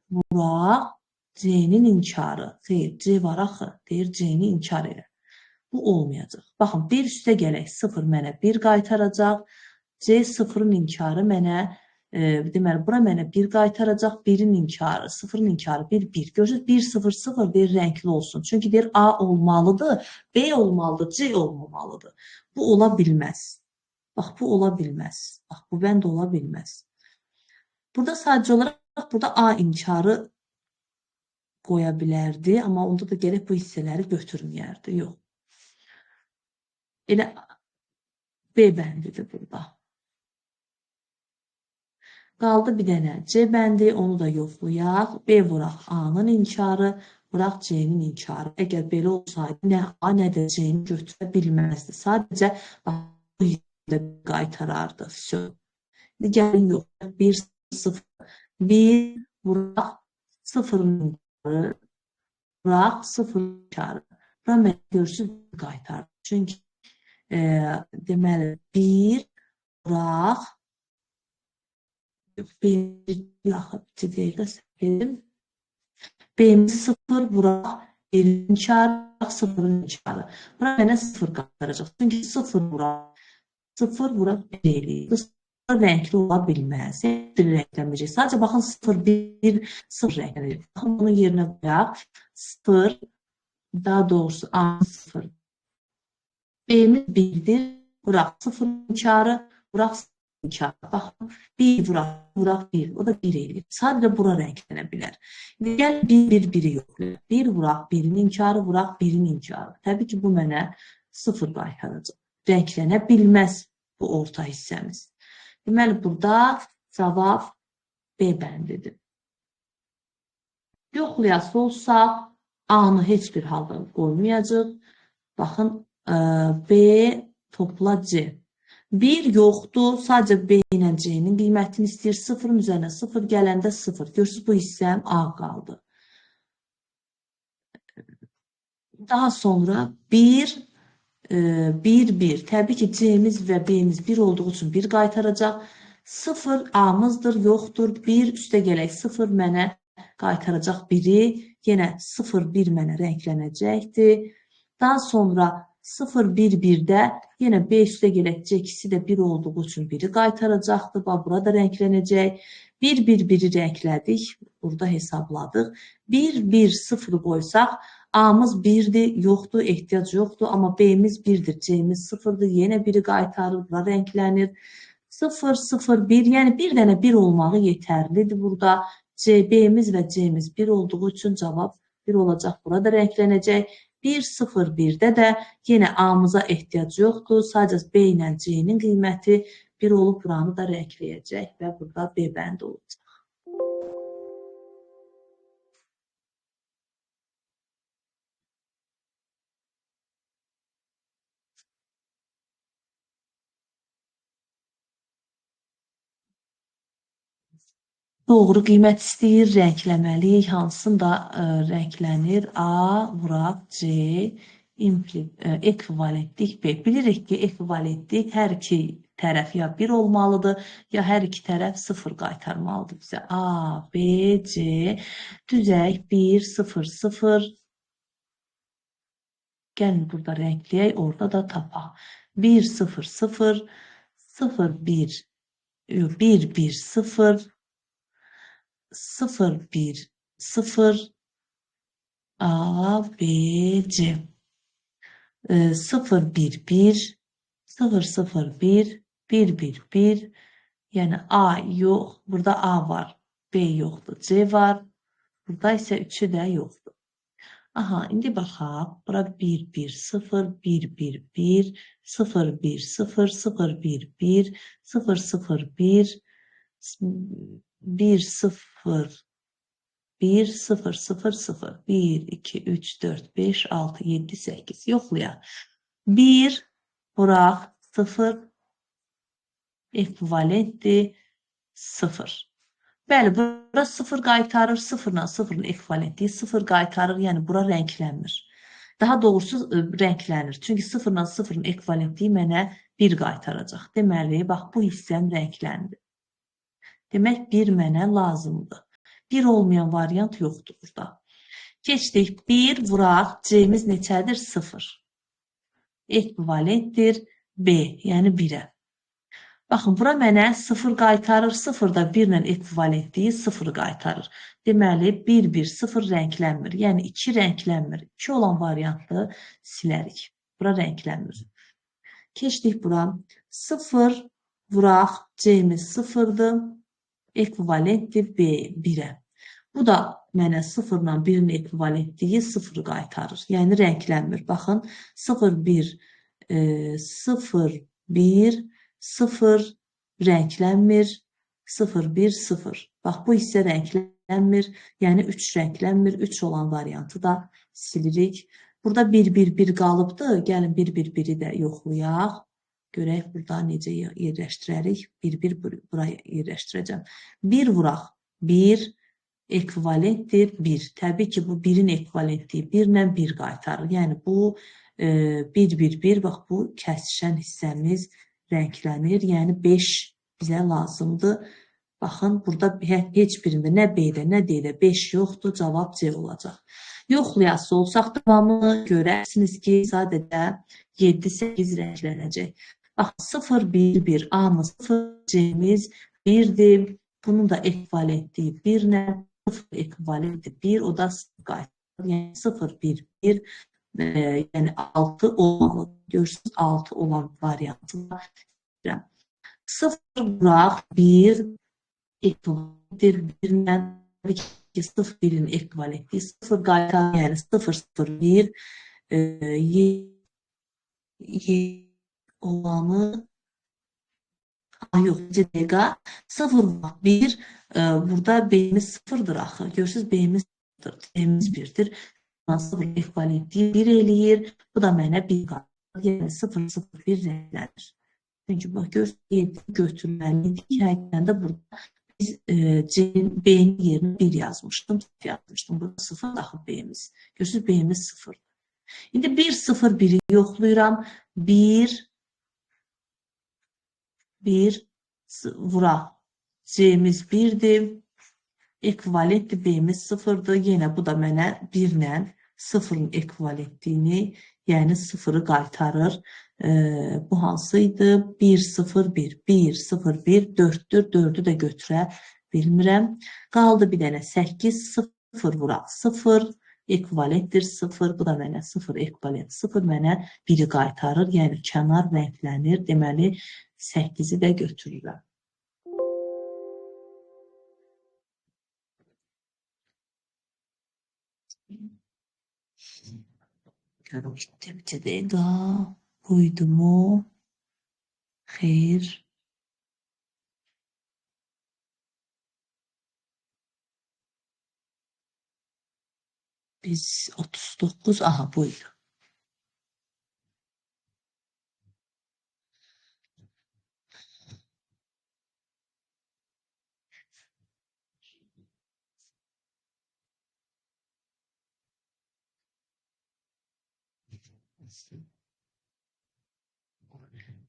Speaker 1: Bura C'nin inkarı. Xeyr, C var axı. Deyir C'ni inkar elə. Bu olmayacaq. Baxın, 1 üstə gələk. 0 mənə 1 qaytaracaq. C 0'ın inkarı mənə deməli, bura mənə 1 qaytaracaq, 1'in inkarı, 0'ın inkarı 1, 1. Görürsünüz, 1, 0, 0 deyir, rəngli olsun. Çünki deyir, A olmalıdır, B olmalıdır, C olmamalıdır. Bu ola bilməz. Bax, bu ola bilməz. Bax, bu bənd ola bilməz. Burada sadəcə olaraq, burada A inkarı qoya bilərdi, amma onda da gələk bu hissələri götürməyərdi. Yox. Elə B bəndidir burada. Qaldı bir dənə C bəndi, onu da yoxlayaq. B vuraq A-nın inkarı, vuraq C-nin inkarı. Əgər belə olsaydı, nə A, nə də C-ni götürə bilməzdi. Sadəcə bu hissədə qaytarardı. İndi gəlin yoxlayaq. 1, 0, 1 vuraq 0'ın inkarı, vuraq 0'ın inkarı. Bura mən görürsünüz qaytardı. Çünki deməli 1 vuraq B'miz 0 vuraq 1'in inkarı, 0'ın inkarı. Bura mənə 0 qaytaracaq. Çünki 0 vuraq 1 eləyir. 0 rəngli ola bilməz. Bir rənglənməyəcək. Sadəcə baxın 0, 1, 0 rənglənir. Baxın bunun yerinə qoyaq. 0, daha doğrusu A 0. B'miz 1'dir. Vuraq 0'ın inkarı, vuraq inkar. Baxın, 1 vuraq 1, o da 1 eləyir. Sadəcə bura rənglənə bilər. İndi gəl 1-1-1-i yoxlayaq. 1 vuraq 1-in inkarı, vuraq 1-in inkarı. Təbii ki, bu mənə 0 qaytaracaq. Rənglənə bilməz bu orta hissəmiz. Deməli, burada cavab B bəndidir. Yoxlayası olsaq, A-nı heç bir halda qoymayacaq. Baxın, B topla C. 1 yoxdur, sadəcə B ilə C-nin qiymətini istəyir. 0-ın üzərinə 0 gələndə 0. Görürsünüz, bu hissəm A qaldı. Daha sonra 1, 1, 1. Təbii ki, C-miz və B-miz 1 olduğu üçün 1 qaytaracaq. 0 A-mızdır, yoxdur. 1 üstə gələk 0 mənə qaytaracaq 1-i. Yenə 0, 1 mənə rənglənəcəkdir. Daha sonra 0, 1, 1-də yenə B üstə gələk C2-si də 1 olduğu üçün 1-i qaytaracaqdır. Bax, burada rənglənəcək. 1, 1, 1-i rənglədik. Burada hesabladıq. 1, 1, 0-ı qoysaq, A-mız 1-dir, yoxdur, ehtiyac yoxdur. Amma B-miz 1-dir, C-miz 0-dır. Yenə 1-i qaytarır, bura rənglənir. 0, 0, 1, yəni bir dənə 1 olmağı yetərlidir burada. B-miz və C-miz 1 olduğu üçün cavab 1 olacaq. Burada rənglənəcək. 1, 0, 1-də də yenə A-mıza ehtiyac yoxdur. Sadəcə B ilə C-nin qiyməti 1 olub, buranı da rəngləyəcək və burada B bəndi olacaq. Doğru qiymət istəyir, rəngləməliyik. Hansında rənglənir? A, vuraq, C, ekvivalentlik B. Bilirik ki, ekvivalentlik hər iki tərəf ya 1 olmalıdır, ya hər iki tərəf 0 qaytarmalıdır bizə. A, B, C, düzək 1, 0, 0. Gəlin burada rəngləyək, orada da tapaq. 1, 0, 0, 0, 1, 1, 1, 0, 0, 1, 0, A, B, C. 0, 1, 1, 0, 0, 1, 1, 1, 1. Yəni A yox, burada A var, B yoxdur, C var. Burada isə 3'ü də yoxdur. Aha, indi baxaq. Bura 1, 1, 0, 1, 1, 1, 0, 1, 0, 0, 1, 1, 0, 0, 1, 1, 0, 1, 0, 0, 0, 1, 2, 3, 4, 5, 6, 7, 8. Yoxlayaq. 1, vuraq, 0, ekvivalentdir, 0. Bəli, bura 0 qaytarır, 0-la 0-ın ekvivalentliyi 0 qaytarır, yəni bura rənglənmir. Daha doğrusu rənglənir, çünki 0-la 0-ın ekvivalentliyi mənə 1 qaytaracaq. Deməli, bax, bu hissəm rəngləndi. Demək, 1 mənə lazımdır. 1 olmayan variant yoxdur burada. Keçdik, 1 vuraq, C-miz neçədir? 0. Ekvivalentdir B, yəni 1-ə. Baxın, bura mənə 0 qaytarır, 0 da 1 ilə ekvivalentliyi 0 qaytarır. Deməli, 1, 1, 0 rənglənmir. Yəni, 2 rənglənmir. 2 olan variantı silərik. Bura rənglənmir. Keçdik bura. 0 vuraq, C-miz 0-dır. Ekvivalentdir B, 1-ə. Bu da mənə 0 ilə 1-in ekvivalentliyi 0 qaytarır. Yəni, rənglənmir. Baxın, 0, 1, 0, 1, 0 rənglənmir, 0, 1, 0. Bax, bu hissə rənglənmir, yəni 3 rənglənmir, 3 olan variantı da silirik. Burada 1, 1, 1 qalıbdır, gəlin 1, 1, 1-i də yoxlayaq. Görək, burada necə yerləşdirərik, 1, 1 buraya yerləşdirəcəm. 1 vuraq, 1 ekvivalentdir 1. Təbii ki, bu 1-in ekvivalentliyi 1 ilə 1 qaytarır. Yəni, bu 1, 1, 1, bax, bu kəsişən hissəmiz rənglənir. Yəni 5 bizə lazımdır. Baxın, burada heç birində nə B-də, nə D-də 5 yoxdur. Cavab C olacaq. Yoxlayası olsaq davamını görərsiniz ki, sadəcə 7-8 rənglənəcək. Baxın, 0, 1, 1, A-mız 0, C-miz 1-dir. Bunun da ekvivalentliyi 1 ilə 0 ekvivalentdir 1, o da 0 qaytarır. Yəni 0, 1, 1, yəni 6 olmalı. Görürsünüz, 6 olan variantı var. 0 bıraq 1 ekvivalentdir 1-lə. Təbii ki, 0 1-in ekvivalenti 0 qaytar, yəni 0 0 1 olanı yox, 2 dəqiqə 0 1 burada B-imiz 0-dır axı. Görürsünüz, B-imiz 0-dır, C-imiz 1-dir. 0 ekvivalentliyi 1 eləyir. Bu da mənə 1 qalır. Yəni 0 0 1 rənglənir. Çünki bax, görürsünüz, 7 götürməliydik. Həqiqətən də burada biz B-nin yerinə 1 yazmışdım. Burada 0 daxil B-imiz. Görürsünüz, B-imiz 0. İndi 1 0 1-i yoxlayıram. 1 vuraq. C-imiz 1-dir. Ekvivalentdir. B-imiz 0-dır. Yenə bu da mənə 1-lə 0-ın ekvivalentliyini, yəni 0-ı qaytarır. Bu hansıydı? 1 0 1. 1 0 1 4-dür. 4-ü də götürə bilmirəm. Qaldı bir dənə 8 0 vuraq. 0 ekvivalentdir 0. Bu da mənə 0 ekvivalent 0 mənə 1-i qaytarır. Yəni kənar rənglənir. Deməli 8-i də götürürəm. Görüm gitti bir dəqiqə. Buydu mu? Xeyr. Biz 39, aha buydu.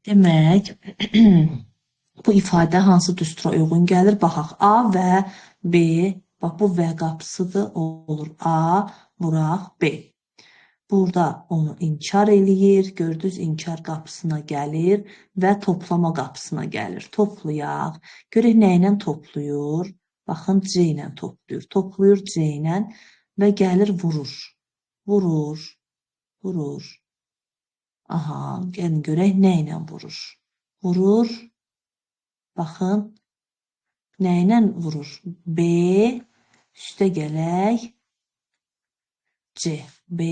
Speaker 1: Demək, bu ifadə hansı düstura uyğun gəlir? Baxaq, A və B, bax bu və qapısıdır, olur A, vuraq B. Burada onu inkar eləyir, gördünüz, inkar qapısına gəlir və toplama qapısına gəlir. Toplayaq, görək nə ilə toplayır? Baxın, C ilə toplayır. Toplayır C ilə və gəlir vurur. Vurur, vurur. Aha, gəlin görək nə ilə vurur. Vurur, baxın, nə ilə vurur? B, üstə gələk, C. B,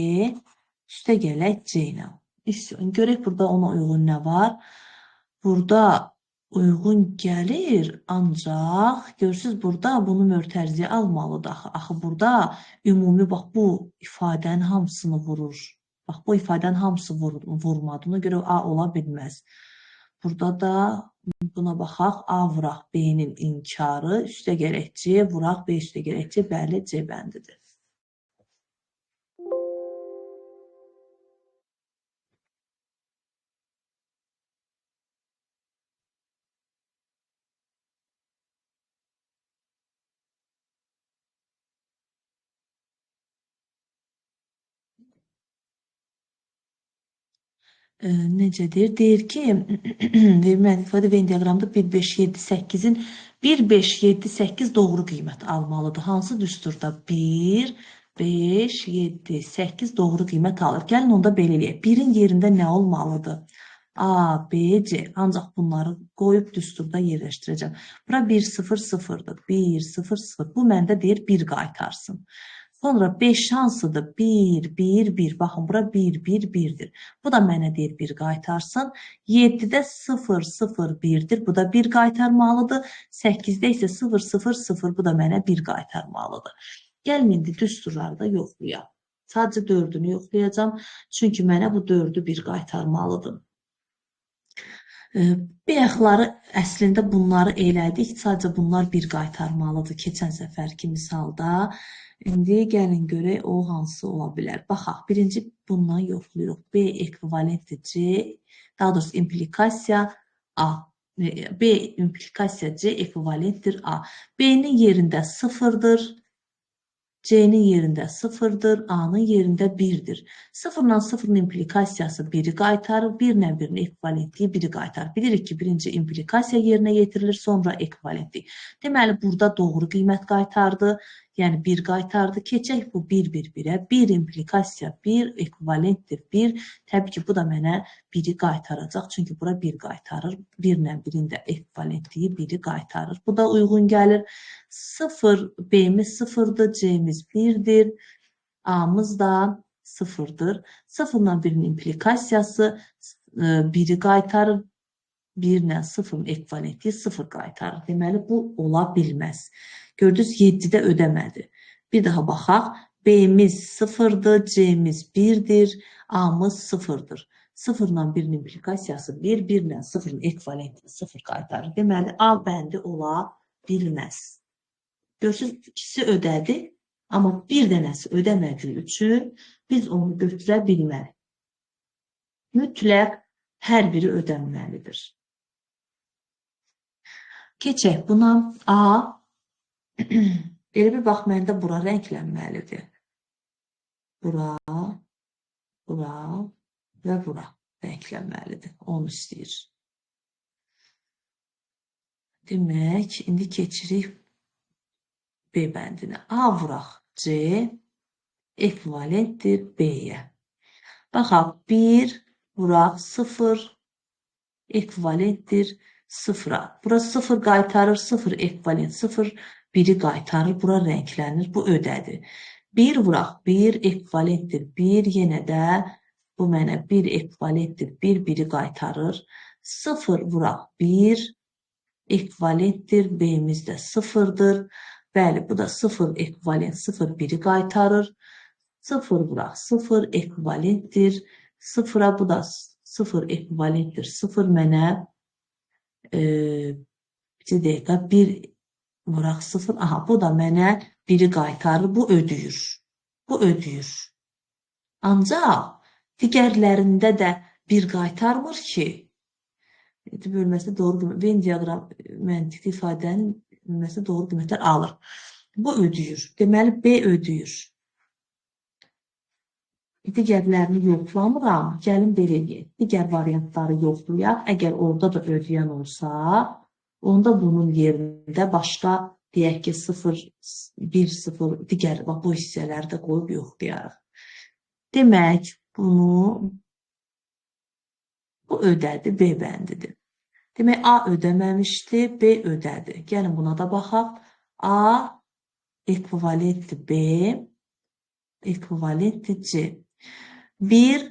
Speaker 1: üstə gələk C ilə. Görək burada ona uyğun nə var? Burada uyğun gəlir, ancaq görürsünüz, burada bunu mötərizəyə almalıdır. Axı, burada ümumi, bax, bu ifadənin hamısını vurur. Bax, bu ifadənin hamısı vurmadı. Ona görə A ola bilməz. Burada da buna baxaq. A vuraq B-nin inkarı, üstə gələk C, vuraq B üstə gələk C, bəli, C bəndidir. Necədir? Deyir ki, verilən ifadə Venn diaqramda 1, 5, 7, 8-in 1, 5, 7, 8 doğru qiymət almalıdır. Hansı düsturda? 1, 5, 7, 8 doğru qiymət alır. Gəlin onda belə eləyək. 1-in yerində nə olmalıdır? A, B, C. Ancaq bunları qoyub düsturda yerləşdirəcəm. Bura 1, 0, 0-dır. 1, 0, 0. Bu məndə deyir 1 qaytarsın. Sonra 5 hansıdır? 1, 1, 1. Baxın, bura 1, 1, 1-dir. Bu da mənə deyir 1 qaytarsın. 7-də 0, 0, 1-dir. Bu da 1 qaytarmalıdır. 8-də isə 0, 0, 0. Bu da mənə 1 qaytarmalıdır. Gəlin indi düsturları da yoxlayaq. Sadəcə 4-ünü yoxlayacağım. Çünki mənə bu 4-ü 1 qaytarmalıdır. Bayaqları əslində bunları elədik. Sadəcə bunlar 1 qaytarmalıdır. Keçən səfərki misalda. İndi gəlin görək o hansı ola bilər. Baxaq, birinci bundan yoxlayırıq. B ekvivalentdir C, daha doğrusu implikasiya A. B implikasiya C ekvivalentdir A. B-nin yerində 0-dır. C-nin yerində 0-dır, A-nın yerində 1-dir. 0-la 0-ın implikasiyası 1-i qaytarır, 1-lə 1-in ekvivalentliyi 1-i qaytarır. Bilirik ki, birinci implikasiya yerinə yetirilir, sonra ekvivalentlik. Deməli, burada doğru qiymət qaytardı. Yəni 1 qaytardı. Keçək bu 1-1-1-ə. 1 implikasiya 1 ekvivalentdir 1. Təbii ki, bu da mənə 1-i qaytaracaq. Çünki bura 1 qaytarır. 1 ilə 1-in də ekvivalentliyi 1-i qaytarır. Bu da uyğun gəlir. 0, B-miz 0-dır, C-miz 1-dir. A-mız da 0-dır. 0 ilə 1-in implikasiyası 1-i qaytarır. 1 ilə 0-ın ekvivalentliyi 0 qaytarır. Deməli, bu ola bilməz. Gördünüz, 7-də ödəmədi. Bir daha baxaq. B-miz 0-dır, C-miz 1-dir, A-mız 0-dır. 0 ilə 1-in implikasiyası 1, 1 ilə 0-ın ekvivalentliyi 0 qaytarır. Deməli, A bəndi ola bilməz. Görürsünüz, ikisi ödədi, amma bir dənəsi ödəmədiyi üçün biz onu götürə bilmərik. Mütləq hər biri ödənməlidir. Keçək buna. A, elə bir bax, məndə bura rənglənməlidir. Bura, bura və bura rənglənməlidir. Onu istəyir. Demək, indi keçirik B bəndinə. A vuraq C ekvivalentdir B-yə. Baxaq, 1 vuraq 0 ekvivalentdir 0-a. Bura 0 qaytarır, 0 ekvivalent 0, 1-i qaytarır, bura rənglənir, bu ödədir. 1 vuraq, 1 ekvivalentdir 1, yenə də bu mənə 1 ekvivalentdir 1, 1-i qaytarır. 0 vuraq 1 ekvivalentdir, B-miz də 0-dır. Bəli, bu da 0 ekvivalent 0, 1-i qaytarır. 0 vuraq 0 ekvivalentdir 0-a, bu da 0 ekvivalentdir 0 mənə bir dəqiqə 1 vuraq 0. Aha, bu da mənə 1-i qaytarır. Bu ödəyir. Bu ödəyir. Ancaq digərlərində də 1 qaytarmır ki, bölməsi doğru Venn diaqram məntiqi ifadənin bölməsi doğru qiymətlər alır. Bu ödəyir. Deməli, B ödəyir. Digərlərini yoxlamıram. Gəlin belə deyək. Digər variantları yoxlayaq. Əgər orada da ödəyən olsa, onda bunun yerində başqa deyək ki 0, 1, 0 digər bu hissələri də qoyub yoxlayarıq. Demək, bu ödədi, B bəndidir. Demək, A ödəməmişdi, B ödədi. Gəlin buna da baxaq. A ekvivalentdir B, ekvivalentdir C. 1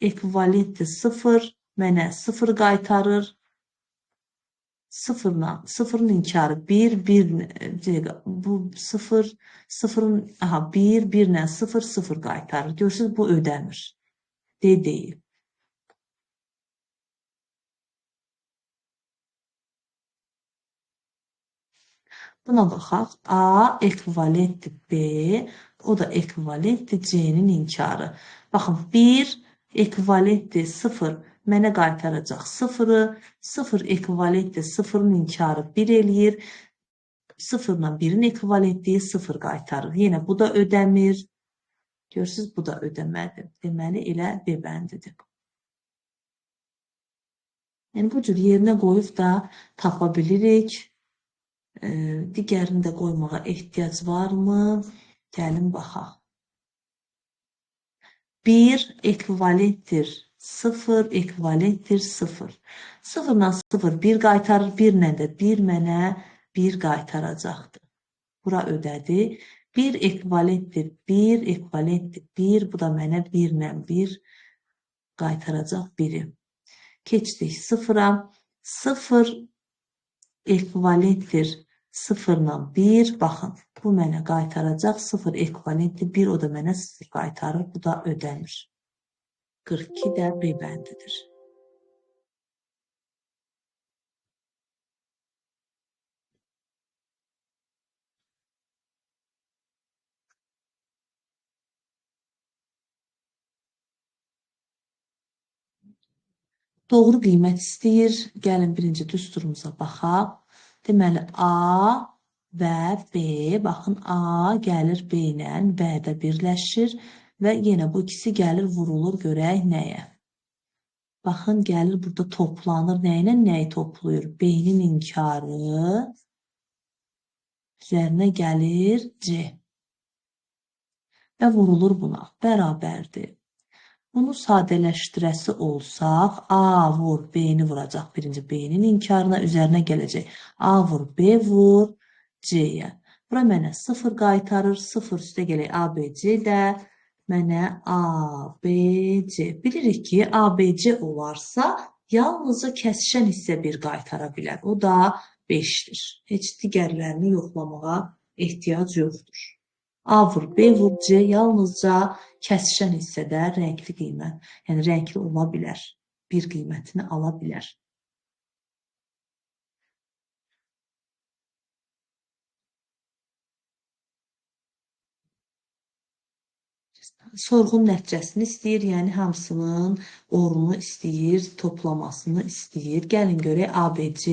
Speaker 1: ekvivalentdir 0, mənə 0 qaytarır. 0'ın inkarı 1, 1, bu 0, 0'ın, aha 1, 1 ilə 0, 0 qaytarır. Görürsünüz, bu ödəmir. Deyil. Buna baxaq. A ekvivalentdir B, o da ekvivalentdir C-nin inkarı. Baxın, 1 ekvivalentdir 0, mənə qaytaracaq 0'ı. 0 ekvivalentdir 0'ın inkarı 1 eləyir. 0 ilə 1'in ekvivalentliyi 0 qaytarır. Yenə bu da ödəmir. Görürsünüz, bu da ödəmədir. Deməli, elə B bəndidir. Yəni, bu cür yerinə qoyub da tapa bilirik. Digərini də qoymağa ehtiyac varmı? Gəlin baxaq. 1 ekvivalentdir 0, ekvivalentdir 0. 0 ilə 0 1 qaytarır, 1 ilə də 1 mənə 1 qaytaracaqdır. Bura ödədi. 1 ekvivalentdir 1, ekvivalentdir 1, bu da mənə 1 ilə 1 qaytaracaq 1'i. Keçdik 0'a. 0 ekvivalentdir 0 ilə 1, baxın, bu mənə qaytaracaq 0 ekvivalentdir 1, o da mənə 0 qaytarır, bu da ödəmir. 42 də B bəndidir. Doğru qiymət istəyir. Gəlin birinci düsturumuza baxaq. Deməli, A və B, baxın, A gəlir B ilə, B də birləşir və yenə bu ikisi gəlir, vurulur, görək nəyə. Baxın, gəlir, burada toplanır. Nə ilə nəyi toplayır? B-nin inkarı üzərinə gəlir C. və vurulur buna. Bərabərdir. Bunu sadələşdirəsi olsaq, A vur B-ni vuracaq birinci B-nin inkarına, üzərinə gələcək. A vur B vur C-yə. Bura mənə 0 qaytarır, 0 üstə gələk ABC də mənə ABC. Bilirik ki, ABC olarsa, yalnızca kəsişən hissə 1 qaytara bilər. O da 5-dir. Heç digərlərini yoxlamağa ehtiyac yoxdur. A vur B vur C yalnızca kəsişən hissədə rəngli qiymət, yəni rəngli ola bilər. Bir qiymətini ala bilər. Sorğunun nəticəsini istəyir, yəni hamısının orunu istəyir, toplamasını istəyir. Gəlin görək ABC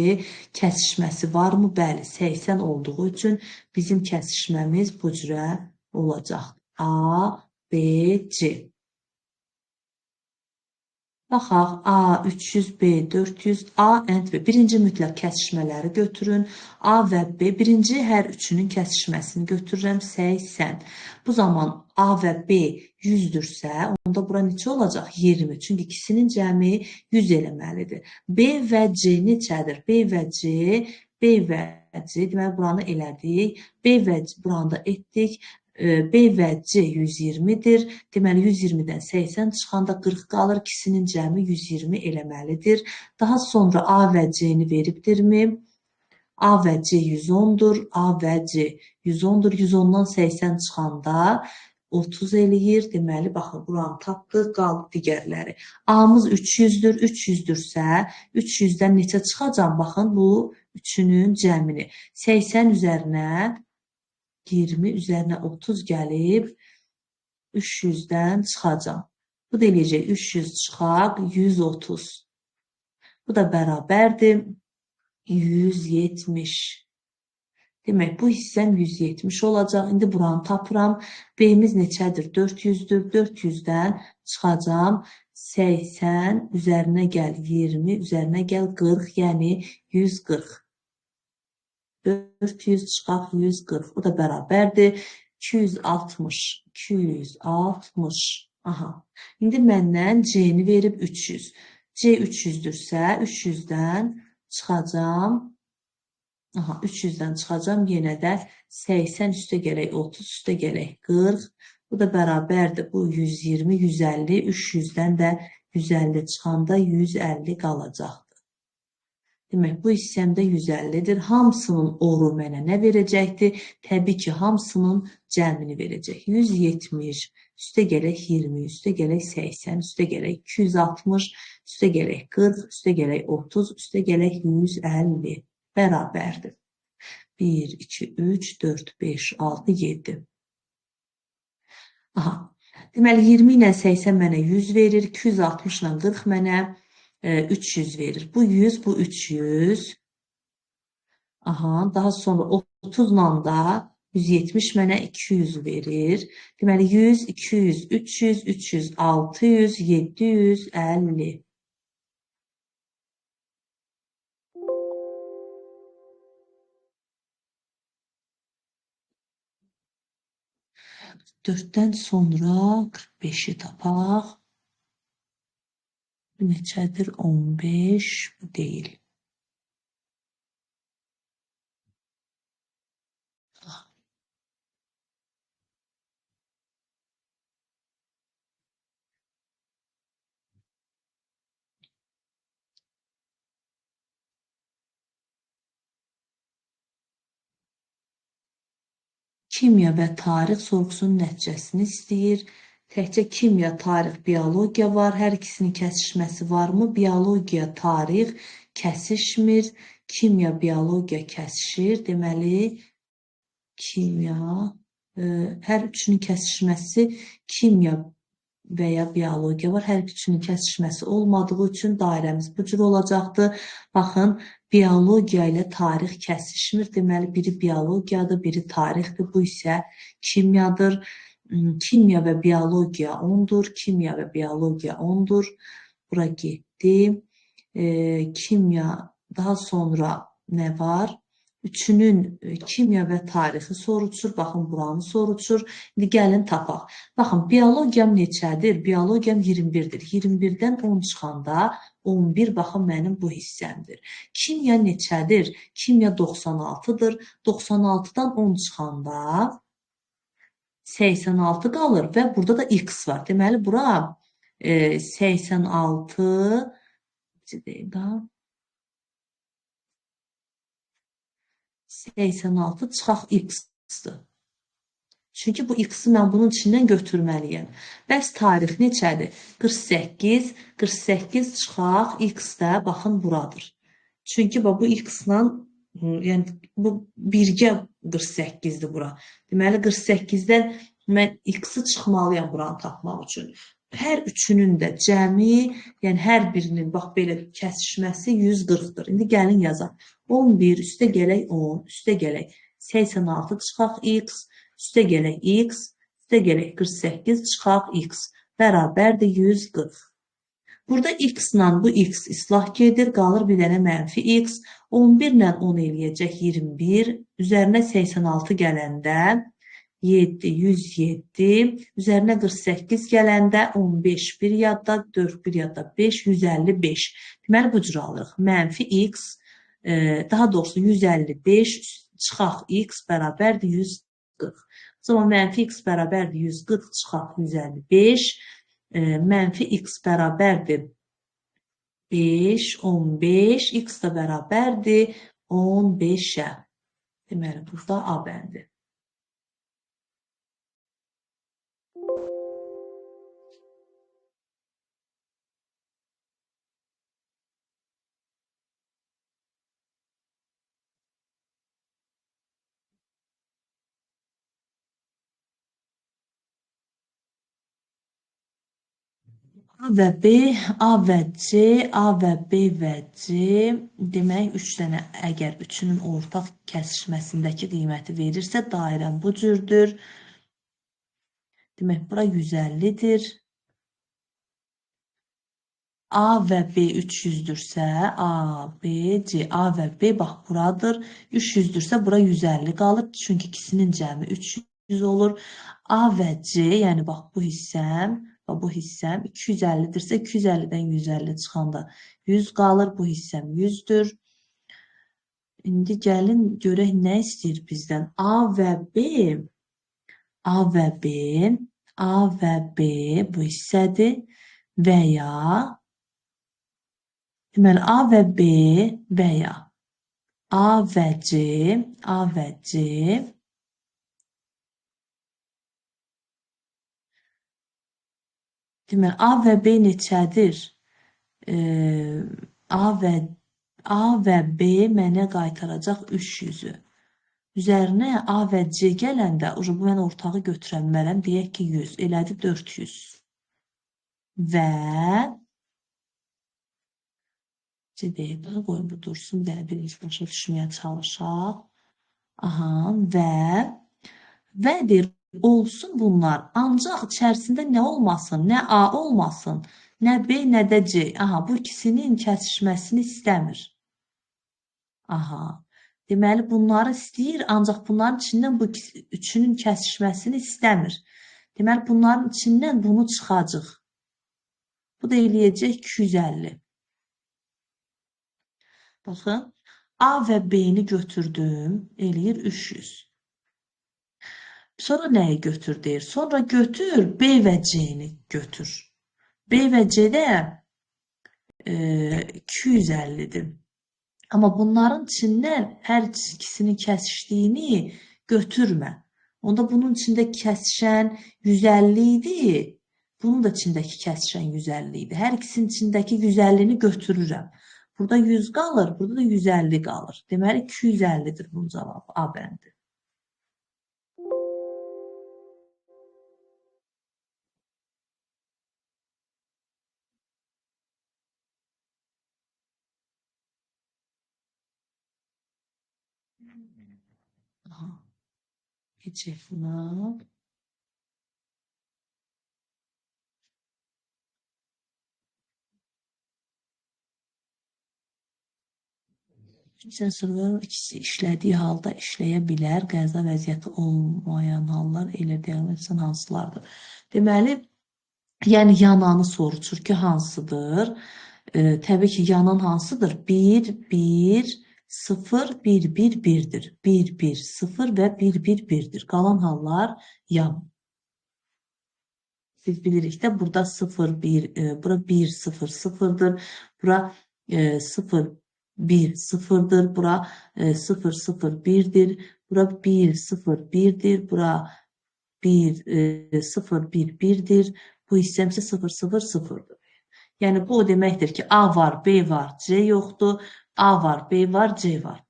Speaker 1: kəsişməsi varmı? Bəli, 80 olduğu üçün bizim kəsişməmiz bu cürə olacaq. A, B, C. Baxaq, A 300, B 400, A and B. Birinci mütləq kəsişmələri götürün. A və B, birinci hər üçünün kəsişməsini götürürəm, 80. Bu zaman A və B 100-dürsə, onda bura neçə olacaq? 20. Çünki ikisinin cəmi 100 eləməlidir. B və C neçədir? B və C, deməli, buranı elədik. B və C, buranı da etdik. B və C 120-dir. Deməli, 120-dən 80 çıxanda 40 qalır. İkisinin cəmi 120 eləməlidir. Daha sonra A və C-ni veribdirmi? A və C 110-dur. A və C 110-dur. 110-dan 80 çıxanda 30 eləyir. Deməli, baxın, buranı tapdıq, qaldı digərləri. A-mız 300-dür. 300-dürsə, 300-dən neçə çıxacaq? Baxın, bu üçünün cəmini. 80 üzərinə 20 üzərinə 30 gəlib 300-dən çıxacaq. Bu da eləyəcək 300 çıxaq 130. Bu da bərabərdir 170. Demək, bu hissəm 170 olacaq. İndi buranı tapıram. B-miz neçədir? 400-dür. 400-dən çıxacam 80 üzərinə gəl 20 üzərinə gəl 40, yəni 140. 400 çıxaq 140. O da bərabərdir. 260. 260. Aha. İndi məndən C-ni verib 300. C 300-dürsə, 300-dən çıxacam. Aha, 300-dən çıxacam. Yenə də 80 üstə gələk 30, üstə gələk 40. Bu da bərabərdir. Bu 120, 150, 300-dən də 150 çıxanda 150 qalacaq. Demək, bu hissəmdə 150-dir. Hamısının oru mənə nə verəcəkdir? Təbii ki, hamısının cəmini verəcək. 170, üstə gələk 20, üstə gələk 80, üstə gələk 260, üstə gələk 40, üstə gələk 30, üstə gələk 150. Bərabərdir. 1, 2, 3, 4, 5, 6, 7. Aha. Deməli, 20 ilə 80 mənə 100 verir, 260 ilə 40 mənə 300 verir. Bu 100, bu 300. Aha, daha sonra 30 ilə da 170 mənə 200 verir. Deməli, 100, 200, 300, 300, 600, 750. Dörddən sonra 45-i tapaq. Bu neçədir? 15, bu deyil. Kimya və tarix sorğusunun nəticəsini istəyir. Təkcə kimya, tarix, biologiya var. Hər ikisinin kəsişməsi varmı? Biologiya, tarix kəsişmir. Kimya, biologiya kəsişir. Deməli, kimya, hər üçünün kəsişməsi kimya və ya biologiya var. Hər üçünün kəsişməsi olmadığı üçün dairəmiz bu cür olacaqdır. Baxın, biologiya ilə tarix kəsişmir. Deməli, biri biologiyadır, biri tarixdir. Bu isə kimyadır. Kimya və biologiya 10-dur. Kimya və biologiya 10-dur. Bura getdi. Kimya, daha sonra nə var? Üçünün kimya və tarixi soruçur. Baxın, buranı soruçur. İndi gəlin tapaq. Baxın, biologiyam neçədir? Biologiyam 21-dir. 21-dən 10 çıxanda 11, baxın, mənim bu hissəmdir. Kimya neçədir? Kimya 96-dır. 96-dan 10 çıxanda 86 qalır və burada da x var. Deməli, bura 86 deyim da 86 çıxaq x-dir. Çünki bu x-i mən bunun içindən götürməliyəm. Bəs tarix neçədir? 48, 48 çıxaq x də baxın buradır. Çünki bu x-la, yəni bu birgə 48-dir bura. Deməli 48-dən mən x-i çıxmalıyam buranı tapmaq üçün. Hər üçünün də cəmi, yəni hər birinin bax belə kəsişməsi 140-dır. İndi gəlin yazaq. 11 üstə gələk 10, üstə gələk 86 çıxaq x, üstə gələk x, üstə gələk 48 çıxaq x bərabərdir 140. Burada x ilə bu x islah gedir, qalır bir dənə mənfi x. 11 ilə 10 eləyəcək 21, üzərinə 86 gələndə 7, 107, üzərinə 48 gələndə 15, 1 yadda, 4, 1 yadda, 5, 155. Deməli, bu cür alırıq. Mənfi x, daha doğrusu 155 çıxaq x bərabərdir 140. O zaman mənfi x bərabərdir 140 çıxaq 155. Mənfi x bərabərdir 5, 15, x da bərabərdir 15-ə. Deməli, burada A bəndi. A və B, A və C, A və B və C, demək 3 dənə əgər üçünün ortaq kəsişməsindəki qiyməti verirsə, dairəm bu cürdür. Demək, bura 150-dir. A və B 300-dürsə, A, B, C, A və B, bax, buradır. 300-dürsə, bura 150 qalır. Çünki ikisinin cəmi 300 olur. A və C, yəni bax, bu hissəm, bu hissəm 250-dirsə 250-dən 150 çıxanda 100 qalır. Bu hissəm 100-dür. İndi gəlin görək nə istəyir bizdən. A və B, A və B, A və B bu hissədir və ya deməli A və B və ya A və C, A və C deməli A və B neçədir? A və B mənə qaytaracaq 300-ü. Üzərinə A və C gələndə, bu mən ortağı götürə bilmərəm, deyək ki 100, elədi 400. Və deyək, qoyun bu dursun, birinci başa düşməyə çalışaq. Aha, və deyir, olsun bunlar, ancaq içərisində nə olmasın, nə A olmasın, nə B, nə də C. Aha, bu ikisinin kəsişməsini istəmir. Aha, deməli, bunları istəyir, ancaq bunların içindən bu üçünün kəsişməsini istəmir. Deməli, bunların içindən bunu çıxacaq. Bu da eləyəcək 250. Baxın, A və B-ni götürdüm, eləyir 300. Sonra nəyi götür deyir? Sonra götür B və C-ni götür. B və C-də 250-dir. Amma bunların içindən hər ikisinin kəsişdiyini götürmə. Onda bunun içində kəsişən 150 idi. Bunun da içindəki kəsişən 150 idi. Hər ikisinin içindəki 150-ni götürürəm. Burada 100 qalır, burada da 150 qalır. Deməli 250-dir bunun cavabı A bəndi. Aha. Keçək buna. Sensorların ikisi işlədiyi halda işləyə bilər. Qəza vəziyyəti olmayan hallar elə diaqnoz hansılardır? Deməli, yəni yananı soruşur ki, hansıdır? Təbii ki, yanan hansıdır? 1, 1, 0, 1, 1, 1'dir. 1, 1, 0 və 1, 1, 1'dir. Qalan hallar yan. Biz bilirik də burada 0, 1, bura 1, 0, 0'dır. Bura 0, 1, 0'dır. Bura 0, 0, 1'dir. Bura 1, 0, 1'dir. Bura 1, 0, 1, 1'dir. Bu hissəm isə 0, 0, 0'dır. Yəni bu o deməkdir ki, A var, B var, C yoxdur. A var, B var, C var.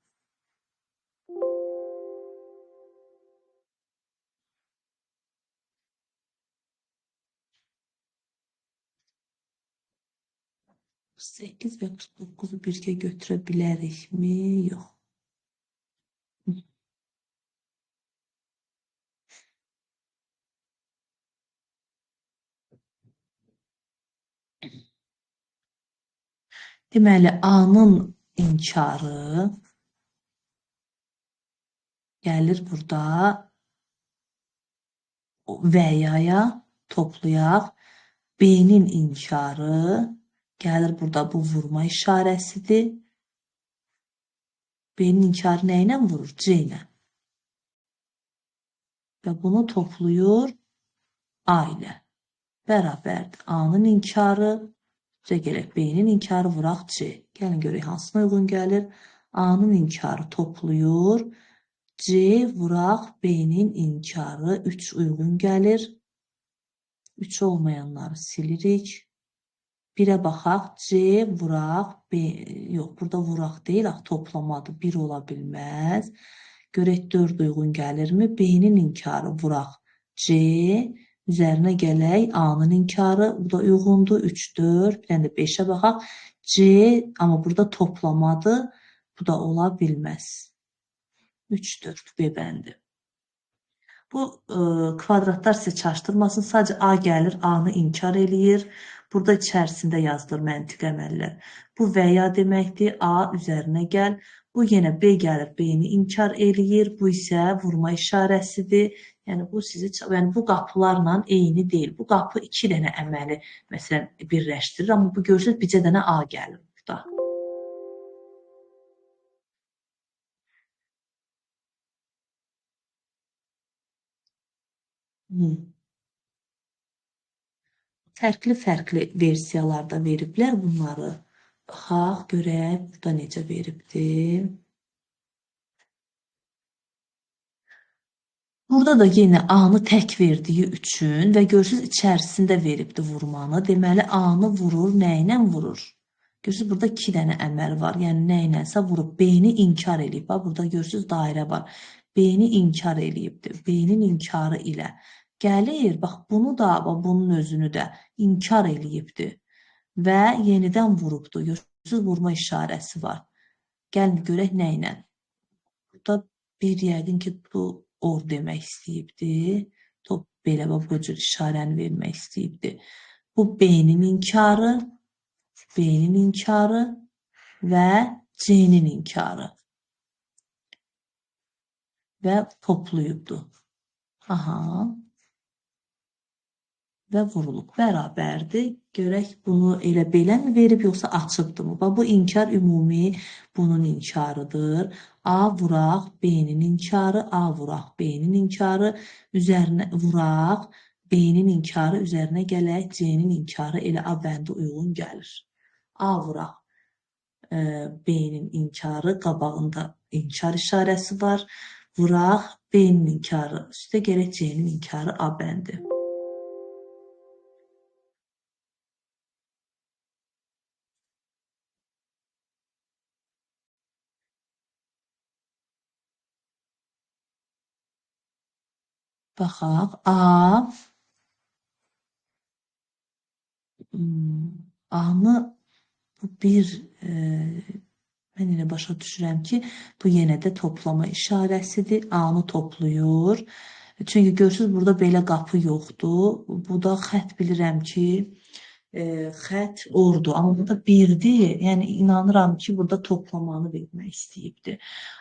Speaker 1: Sekiz və 49'u birgə götürə bilərikmi? Yox. Deməli, A-nın inkarı gəlir burada və ya toplayaq. B-nin inkarı gəlir burada bu vurma işarəsidir. B-nin inkarı nə ilə vurur? C ilə. Və bunu toplayır A ilə. Bərabərdir. A-nın inkarı gələk B-nin inkarı vuraq C. Gəlin görək hansına uyğun gəlir. A-nın inkarı toplayır. C vuraq B-nin inkarı 3 uyğun gəlir. 3 olmayanları silirik. 1'ə baxaq. C vuraq. B, yox, burada vuraq deyil. Toplamadır. 1 ola bilməz. Görək 4 uyğun gəlirmi? B-nin inkarı vuraq. C üzərinə gələk. A-nın inkarı. Bu da uyğundur. 3, 4. Bir dənə də 5'ə baxaq. C, amma burada toplamadır. Bu da ola bilməz. 3, 4 B bəndi. Bu kvadratlar sizə çaşdırmasın. Sadəcə A gəlir, A-nı inkar eləyir. Burada içərisində yazılır məntiq əməllər. Bu və ya deməkdir. A üzərinə gəl. Bu yenə B gəlir, B-ni inkar eləyir. Bu isə vurma işarəsidir. Yəni bu qapılarla eyni deyil. Bu qapı 2 dənə əməli məsələn birləşdirir. Amma bu görürsünüz bircə dənə A gəlir burada. Fərqli versiyalarda veriblər bunları. Baxaq, görək, burada necə veribdir. Burada da yenə A-nı tək verdiyi üçün və görürsünüz içərisində veribdir vurmanı. Deməli, A-nı vurur, nə ilə vurur? Görürsünüz, burada 2 dənə əməl var. Yəni, nə ilənsə vurub. B-ni inkar eləyib. Burada görürsünüz, dairə var. B-ni inkar eləyibdir. B-nin inkarı ilə gəlir. Bax, bunu da, bunun özünü də inkar eləyibdir. Və yenidən vurubdur. Görürsünüz, vurma işarəsi var. Gəlin, görək nə ilə. Burada bir yəqin ki, bu or demək istəyibdir. Top belə bu cür işarəni vermək istəyibdir. Bu B-nin inkarı, B-nin inkarı və C-nin inkarı. Və toplayıbdır. Aha. Və vurulub. Bərabərdir. Görək bunu elə belə mi verib, yoxsa açıbdır mı? Bu inkar ümumi bunun inkarıdır. A vuraq, B-nin inkarı, A vuraq, B-nin inkarı, üzərinə vuraq, B-nin inkarı, üzərinə gələk, C-nin inkarı elə A bəndi uyğun gəlir. A vuraq, B-nin inkarı, qabağında inkar işarəsi var. Vuraq, B-nin inkarı, üstə gələk C-nin inkarı A bəndi. Baxaq, A-nı bu bir, mən elə başa düşürəm ki, bu yenə də toplama işarəsidir. A-nı toplayır. Çünki görürsünüz, burada belə qapı yoxdur. Bu da xət bilirəm ki, xət ordu. Amma burada birdir. Yəni inanıram ki, burada toplamanı vermək istəyibdir.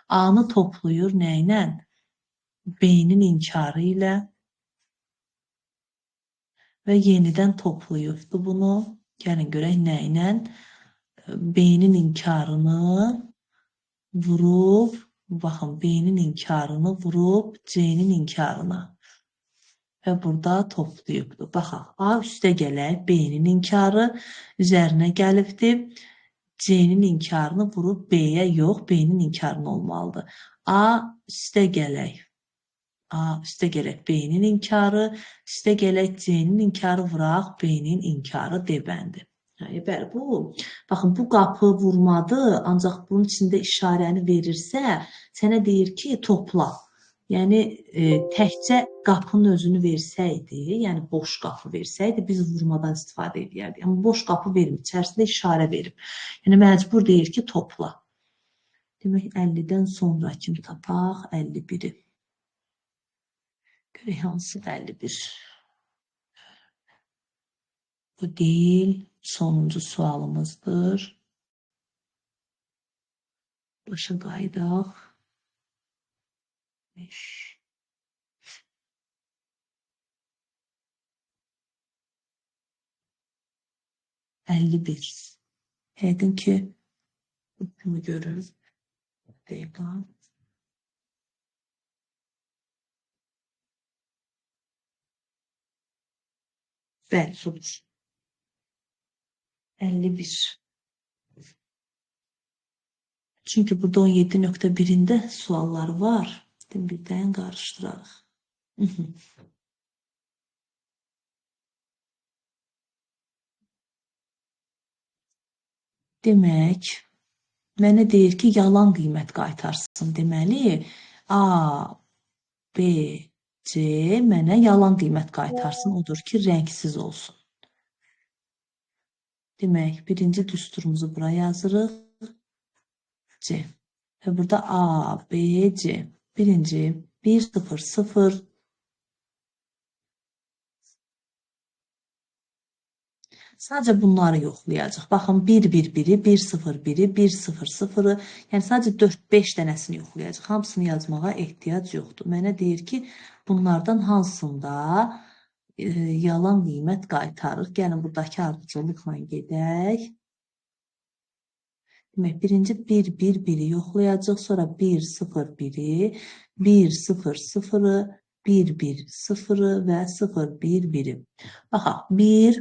Speaker 1: A-nı toplayır nə ilə? B-nin inkarı ilə və yenidən toplayıbdı bunu. Gəlin görək nə ilə? B-nin inkarını vurub, baxın B-nin inkarını vurub C-nin inkarına. Və burada toplayıbdır. Baxaq, A üstə gələk, B-nin inkarı üzərinə gəlibdir. C-nin inkarını vurub B-yə yox, B-nin inkarını olmalıdır. A üstə gələk. A üstə gələk B-nin inkarı, üstə gələk C-nin inkarı vuraq, B-nin inkarı D-bəndir. Bəli, baxın, bu qapı vurmadı, ancaq bunun içində işarəni verirsə, sənə deyir ki, topla. Yəni, təkcə qapının özünü versəydi, yəni boş qapı versəydi, biz vurmadan istifadə edərdik. Amma boş qapı vermir, içərisində işarə verib. Yəni, məcbur deyir ki, topla. Demək, 50-dən sonrakini tapaq, 51-i. Görək, hansıdır 51? Bu deyil, sonuncu sualımızdır. Başa qaydaq. 5. Yəqin ki, bunu görürüz. Dəqiqə. Bəli, sonuç. 51. Çünki burada 17.1-də suallar var. Birdən qarışdırarıq. Demək, mənə deyir ki, yalan qiymət qaytarsın. Deməli, A, B, C mənə yalan qiymət qaytarsın. Odur ki, rəngsiz olsun. Demək, birinci düsturumuzu buraya yazırıq. C. Və burada A, B, C. Birinci 1, 0, 0. Sadəcə bunları yoxlayacaq. Baxın, 1, 1, 1-i, 1, 0, 1-i, 1, 0, 0-ı. Yəni, sadəcə 4-5 dənəsini yoxlayacaq. Hamısını yazmağa ehtiyac yoxdur. Mənə deyir ki, bunlardan hansında yalan qiymət qaytarır. Gəlin, buradakı ardıcıllıqla gedək. Demək, birinci 1, 1, 1-i yoxlayacaq. Sonra 1, 0, 1-i, 1, 0, 0-ı, 1, 1, 0-ı və 0, 1, 1-i. Baxaq, 1,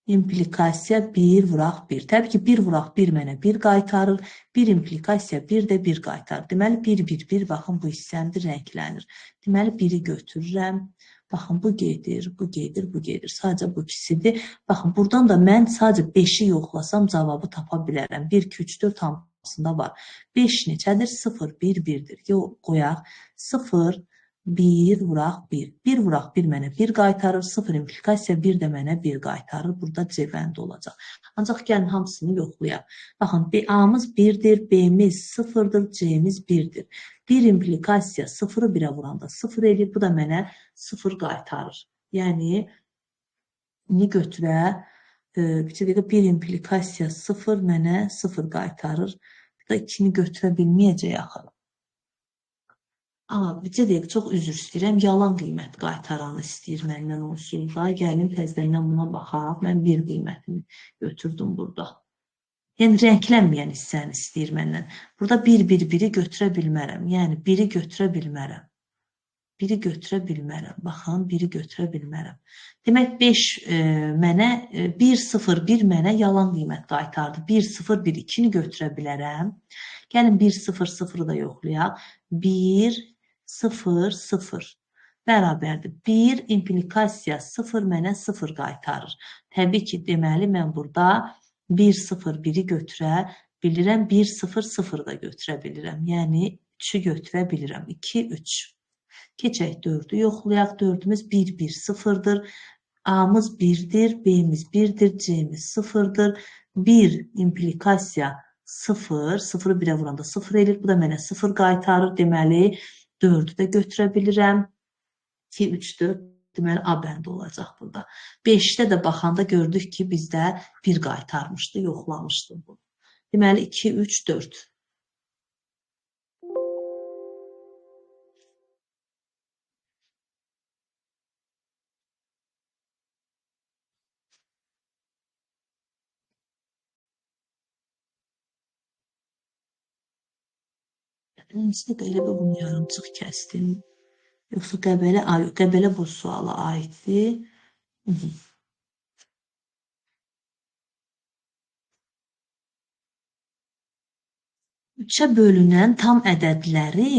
Speaker 1: implikasiya 1 vuraq 1. Təbii ki, 1 vuraq 1 mənə 1 qaytarır. 1 implikasiya 1 də 1 qaytarır. Deməli, 1, 1, 1, baxın, bu hissəmdir, rənglənir. Deməli, 1-i götürürəm. Baxın, bu gedir, bu gedir, bu gedir. Sadəcə bu ikisidir. Baxın, buradan da mən sadəcə 5-i yoxlasam cavabı tapa bilərəm. 1, 2, 3, 4 hamısında var. 5 neçədir? 0, 1, 1-dir. Qoyaq. 0, 1 vuraq 1. 1 vuraq 1 mənə 1 qaytarır. 0 implikasiya 1 də mənə 1 qaytarır. Burada C bəndi olacaq. Ancaq gəlin hamısını yoxlayaq. Baxın, A-mız 1-dir, B-miz 0-dır, C-miz 1-dir. 1 implikasiya 0-ı 1-ə vuranda 0 eləyir. Bu da mənə 0 qaytarır. Yəni, ini götürə, bir implikasiya 0 mənə 0 qaytarır. Bu da 2-ni götürə bilməyəcək axı. Amma bircə deyək, çox üzr istəyirəm. Yalan qiymət qaytaranı istəyir məndən olsun da. Gəlin təzədən buna baxaq. Mən 1 qiymətini götürdüm burada. Yəni, rənglənməyən hissəni istəyir məndən. Burada 1, 1, 1-i götürə bilmərəm. Yəni, 1-i götürə bilmərəm. 1-i götürə bilmərəm. Baxın, 1-i götürə bilmərəm. Demək, 5 mənə, 1, 0, 1 mənə yalan qiymət qaytardı. 1, 0, 1, 2-ni götürə bilərəm. Gəlin, 1, 0, 0-ı da yoxlayaq. 1, 0, 0 bərabərdir. 1 implikasiya 0 mənə 0 qaytarır. Təbii ki, deməli, mən burada 1, 0, 1-i götürə bilirəm. 1, 0, 0-ı da götürə bilirəm. Yəni, 3-ü götürə bilirəm. 2, 3. Keçək 4-ü yoxlayaq. 4-ümüz 1, 1, 0-dır. A-mız 1-dir, B-miz 1-dir, C-miz 0-dır. 1 implikasiya 0, 0-ı 1-ə vuranda 0 eləyir. Bu da mənə 0 qaytarır. Deməli, 4-ü də götürə bilirəm. 2, 3, 4. Deməli, A bəndi olacaq burada. 5-də də baxanda gördük ki, bizdə 1 qaytarmışdı, yoxlamışdı bu. Deməli, 2, 3, 4. Nəsə elə bir bunu yarımçıq kəsdim. Yoxsa Qəbələ, Qəbələ bu suala aiddir. Üçə bölünən tam ədədləri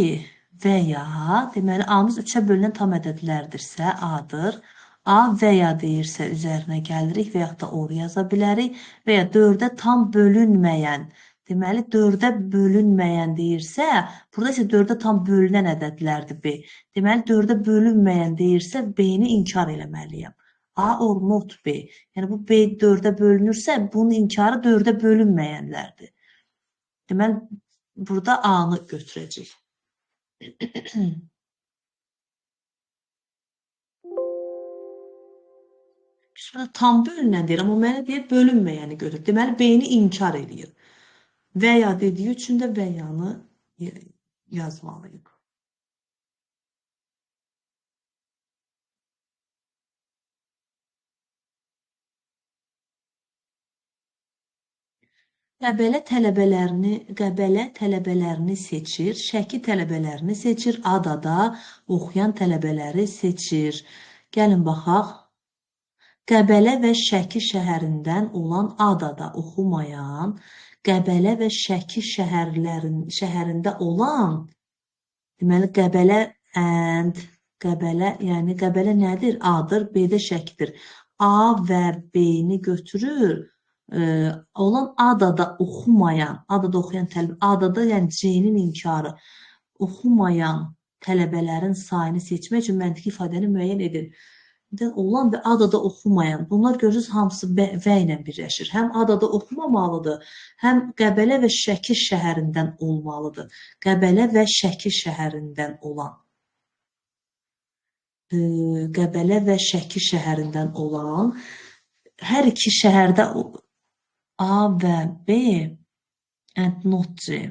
Speaker 1: və ya, deməli, A-mız üçə bölünən tam ədədlərdirsə, A-dır. A və ya deyirsə, üzərinə gəlirik və yaxud da or yaza bilərik və ya 4-ə tam bölünməyən, deməli, 4-ə bölünməyən deyirsə, burada isə 4-ə tam bölünən ədədlərdir B. Deməli, 4-ə bölünməyən deyirsə, B-ni inkar eləməliyəm. A or not B. Yəni, bu B 4-ə bölünürsə, bunun inkarı 4-ə bölünməyənlərdir. Deməli, burada A-nı götürəcək. Sonra tam bölünən deyir, amma mənə deyir, bölünməyəni götür. Deməli, B-ni inkar edir. Və ya dediyi üçün də və yanı yazmalıyıq. Qəbələ tələbələrini seçir, Şəki tələbələrini seçir, Adada oxuyan tələbələri seçir. Gəlin baxaq. Qəbələ və Şəki şəhərindən olan Adada oxumayan, Qəbələ və Şəki şəhərində olan, deməli, Qəbələ Qəbələ, yəni Qəbələ nədir? A-dır, B-də Şəkidir. A və B-ni götürür, olan Adada oxumayan, Adada oxuyan tələbə, Adada yəni C-nin inkarı, oxumayan tələbələrin sayını seçmək üçün məntiqi ifadəni müəyyən edin. Olan və Adada oxumayan, bunlar görürsünüz hamısı və ilə birləşir. Həm Adada oxumamalıdır, həm Qəbələ və Şəki şəhərindən olmalıdır. Qəbələ və Şəki şəhərindən olan. Qəbələ və Şəki şəhərindən olan. Hər iki şəhərdə A və B and not C.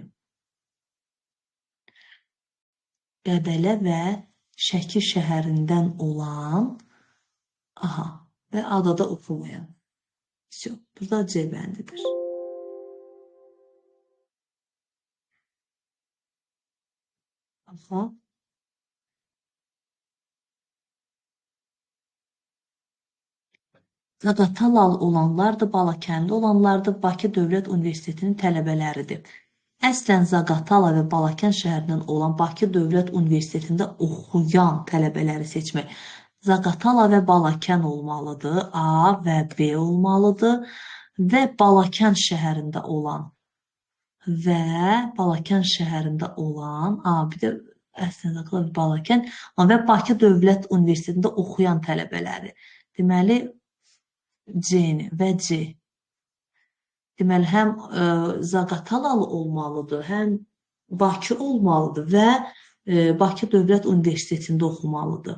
Speaker 1: Qəbələ və Şəki şəhərindən olan aha və Adada oxumayan. Burada C bəndidir. Aha. Zaqatalalı olanlar da Balakənli olanlar da Bakı Dövlət Universitetinin tələbələridir. Əslən Zaqatala və Balakən şəhərindən olan Bakı Dövlət Universitetində oxuyan tələbələri seçmək. Zaqatala və Balakən olmalıdır. A və B olmalıdır. Və Balakən şəhərində olan və Balakən şəhərində olan, bir də əslən Zaqatala və Balakən və Bakı Dövlət Universitetində oxuyan tələbələri. Deməli, C-ni və C. Deməli, həm Zaqatalalı olmalıdır, həm Bakı olmalıdır və Bakı Dövlət Universitetində oxumalıdır.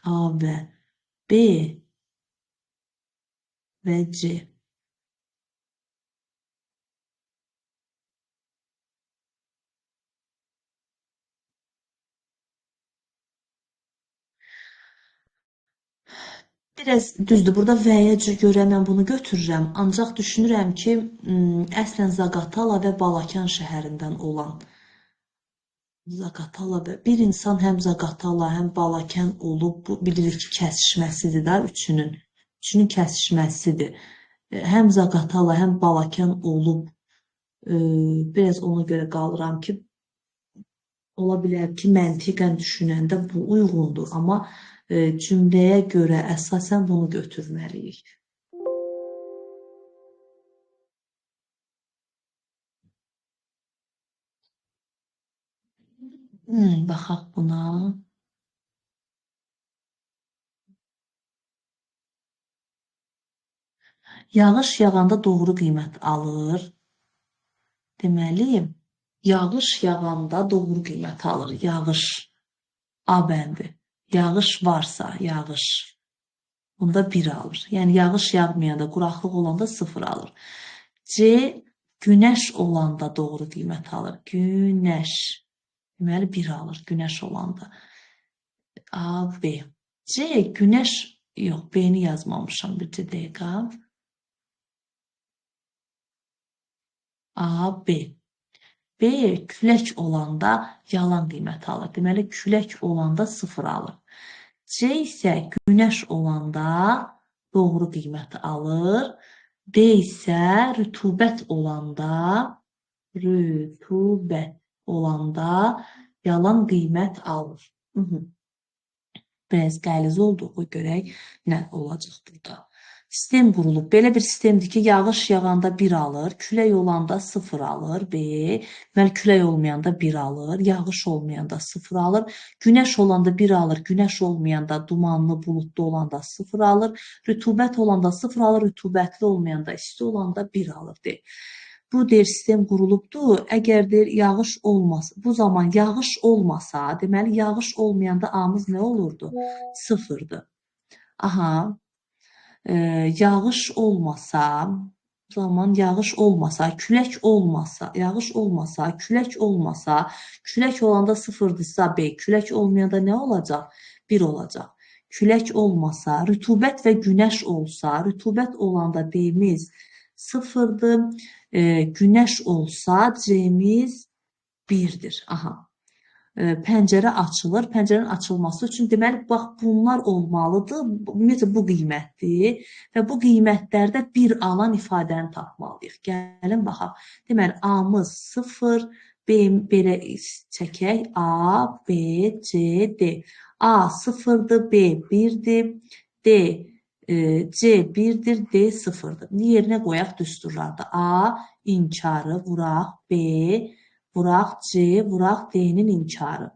Speaker 1: A və B və C. Biraz düzdür, burada və-yə görə mən bunu götürürəm, ancaq düşünürəm ki, əslən Zaqatala və Balakən şəhərindən olan Zaqatala və bir insan həm Zaqatala, həm Balakən olub, bu bilirik ki, kəsişməsidir də üçünün. Üçünün kəsişməsidir. Həm Zaqatala, həm Balakən olub, biraz ona görə qalıram ki, ola bilər ki, məntiqən düşünəndə bu uyğundur, amma cümləyə görə əsasən bunu götürməliyik. Baxaq buna. Yağış yağanda doğru qiymət alır. Deməli, yağış yağanda doğru qiymət alır. Yağış A bəndi. Yağış varsa, yağış. Bunda 1 alır. Yəni yağış yağmayanda, quraqlıq olanda 0 alır. C, günəş olanda doğru qiymət alır. Günəş. Deməli 1 alır günəş olanda. A, B. C, günəş, yox, B-ni yazmamışam bir dəqiqə. A, B. B, külək olanda yalan qiymət alır. Deməli, külək olanda 0 alır. C isə günəş olanda doğru qiymət alır. D isə rütubət olanda yalan qiymət alır. Biraz qəliz oldu, görək nə olacaq burada. Sistem qurulub. Belə bir sistemdir ki, yağış yağanda 1 alır, külək olanda 0 alır, B. Deməli, külək olmayanda 1 alır, yağış olmayanda 0 alır, günəş olanda 1 alır, günəş olmayanda, dumanlı, buludlu olanda 0 alır, rütubət olanda 0 alır, rütubətli olmayanda, isti olanda 1 alır, deyil. Bu deyir sistem qurulubdur. Əgər deyir yağış olmasa, bu zaman yağış olmasa, deməli yağış olmayanda A-mız nə olurdu? 0'dır. Aha. Yağış olmasa, zaman yağış olmasa, külək olmasa, yağış olmasa, külək olmasa, külək olanda 0'dırsa B, külək olmayanda nə olacaq? 1 olacaq. Külək olmasa, rütubət və günəş olsa, rütubət olanda D-miz 0'dır, günəş olsa C-miz 1'dir. Aha. Pəncərə açılır. Pəncərənin açılması üçün deməli bax bunlar olmalıdır. Ümumiyyətlə bu qiymətdir və bu qiymətlərdə 1 alan ifadəni tapmalıyıq. Gəlin baxaq. Deməli A-mız 0, B belə çəkək. A, B, C, D. A 0'dır, B 1'dir, D C 1'dir, D 0'dır. Yerinə qoyaq düsturlarda. A inkarı vuraq, B vuraq, C vuraq, D-nin inkarı.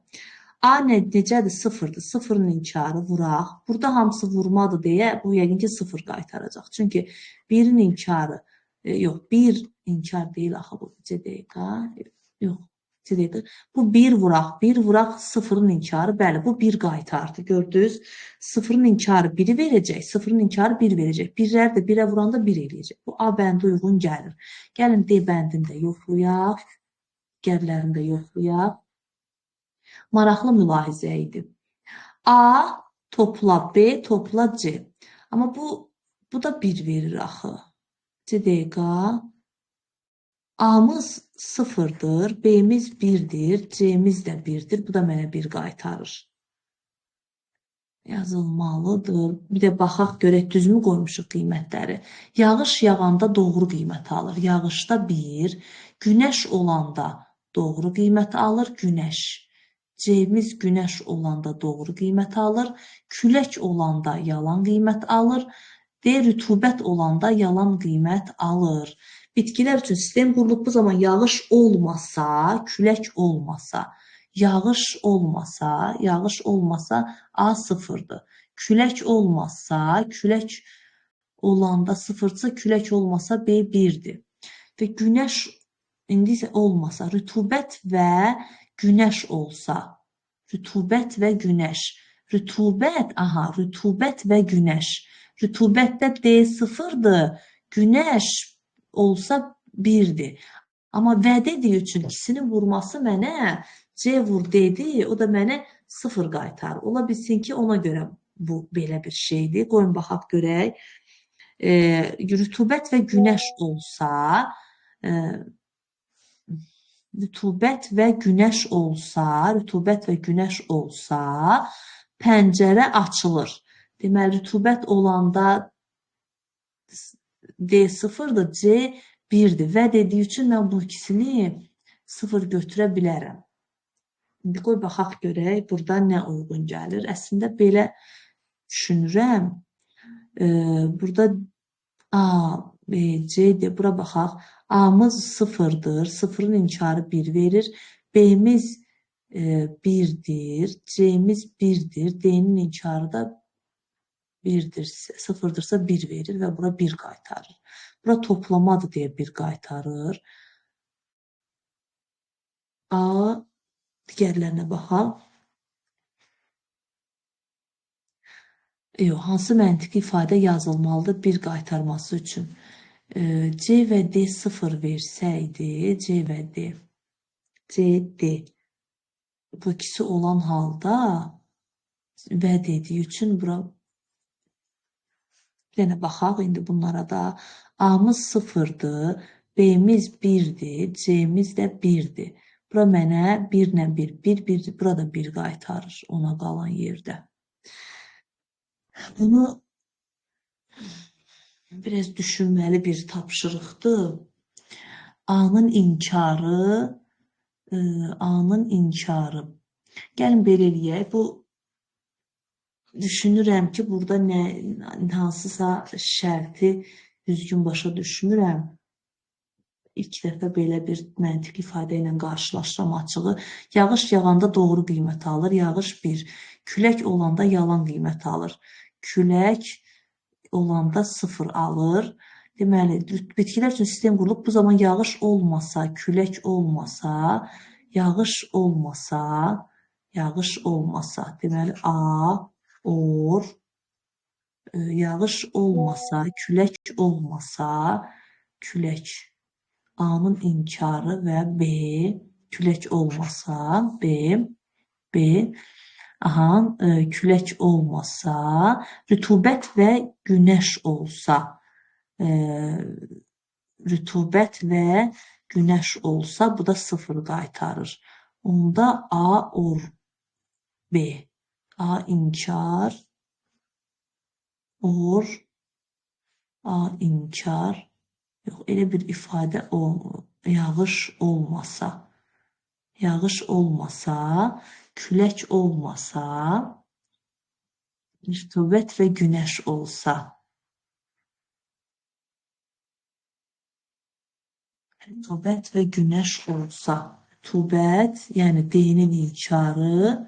Speaker 1: A necədir? 0'dır. 0'ın inkarı vuraq. Burada hamısı vurmadır deyə bu yəqin ki 0 qaytaracaq. Çünki 1'in inkarı, yox 1 inkar deyil axı bu. C dəqiqə, yox. Bu 1 vuraq, 1 vuraq 0'ın inkarı, bəli bu 1 qaytardı, gördünüz. 0'ın inkarı 1'i verəcək, 0'ın inkarı 1 verəcək. 1'lər də 1'ə vuranda 1 eləyəcək. Bu A bəndi uyğun gəlir. Gəlin D bəndində yoxlayaq. Gərlərində yoxlayaq. Maraqlı mülahizə idi. A topla B topla C. Amma bu da 1 verir axı. C dəqiqə. A-mız 0'dır, B-miz 1'dir, C-miz də 1'dir. Bu da mənə 1 qaytarır. Yazılmalıdır. Bir də baxaq görək düzmü qoymuşuq qiymətləri. Yağış yağanda doğru qiymət alır. Yağışda 1, günəş olanda doğru qiymət alır, günəş. C-miz günəş olanda doğru qiymət alır, külək olanda yalan qiymət alır, D rütubət olanda yalan qiymət alır. Bitkilər üçün sistem qurulub bu zaman yağış olmasa, külək olmasa, yağış olmasa A 0'dır. Külək olmasa, külək olanda 0'dırsa, külək olmasa B 1'dir. Və günəş İndi isə olmasa, rütubət və günəş olsa, rütubət və günəş, rütubət və günəş, rütubətdə D 0'dır, günəş olsa 1'dir. Amma və dediyi üçün ikisini vurması mənə C vur dedi, o da mənə 0 qaytarır. Ola bilsin ki, ona görə bu belə bir şeydir. Qoyun baxaq görək. Rütubət və günəş olsa, rütubət və günəş olsa, pəncərə açılır. Deməli, rütubət olanda D 0'dır, C 1'dir. Və dediyi üçün mən bu ikisini 0 götürə bilərəm. İndi qoy baxaq görək, burada nə uyğun gəlir. Əslində belə düşünürəm. Burada A, B, C-dir. Bura baxaq. A-mız 0'dır. 0'ın inkarı 1 verir. B-miz 1'dir. C-miz 1'dir. D-nin inkarı da 1'dir. 0'dırsa 1 verir və bura 1 qaytarır. Bura toplamadır deyə 1 qaytarır. A, digərlərinə baxaq. Yox, hansı məntiqi ifadə yazılmalıdır bir qaytarması üçün? C və D 0 versəydi, C və D, C, D bu ikisi olan halda və dediyi üçün bura bir dənə baxaq indi bunlara da. A-mız 0-dır, B-miz 1-dir, C-miz də 1-dir. Bura mənə 1 ilə 1, 1, 1, burada 1 qaytarır ona qalan yerdə. Bunu biraz düşünməli bir tapşırıqdır. A-nın inkarı, A-nın inkarı. Gəlin belə eləyək. Bu düşünürəm ki, burada hansısa şərti düzgün başa düşmürəm. İlk dəfə belə bir məntiq ifadə ilə qarşılaşıram açığı. Yağış yağanda doğru qiymət alır, yağış 1. Külək olanda yalan qiymət alır. Külək olanda 0 alır. Deməli, bitkilər üçün sistem qurulub. Bu zaman yağış olmasa, külək olmasa, yağış olmasa, deməli, A, or, yağış olmasa, külək olmasa, külək, A-nın inkarı və B, külək olmasa, B, külək olmasa, rütubət və günəş olsa, rütubət və günəş olsa, bu da 0 qaytarır. Onda A, or, B, A, inkar, or, A, inkar, yox, elə bir ifadə yağış olmasa, külək olmasa, rütubət və günəş olsa, rütubət və günəş olsa, rütubət, yəni D-nin inkarı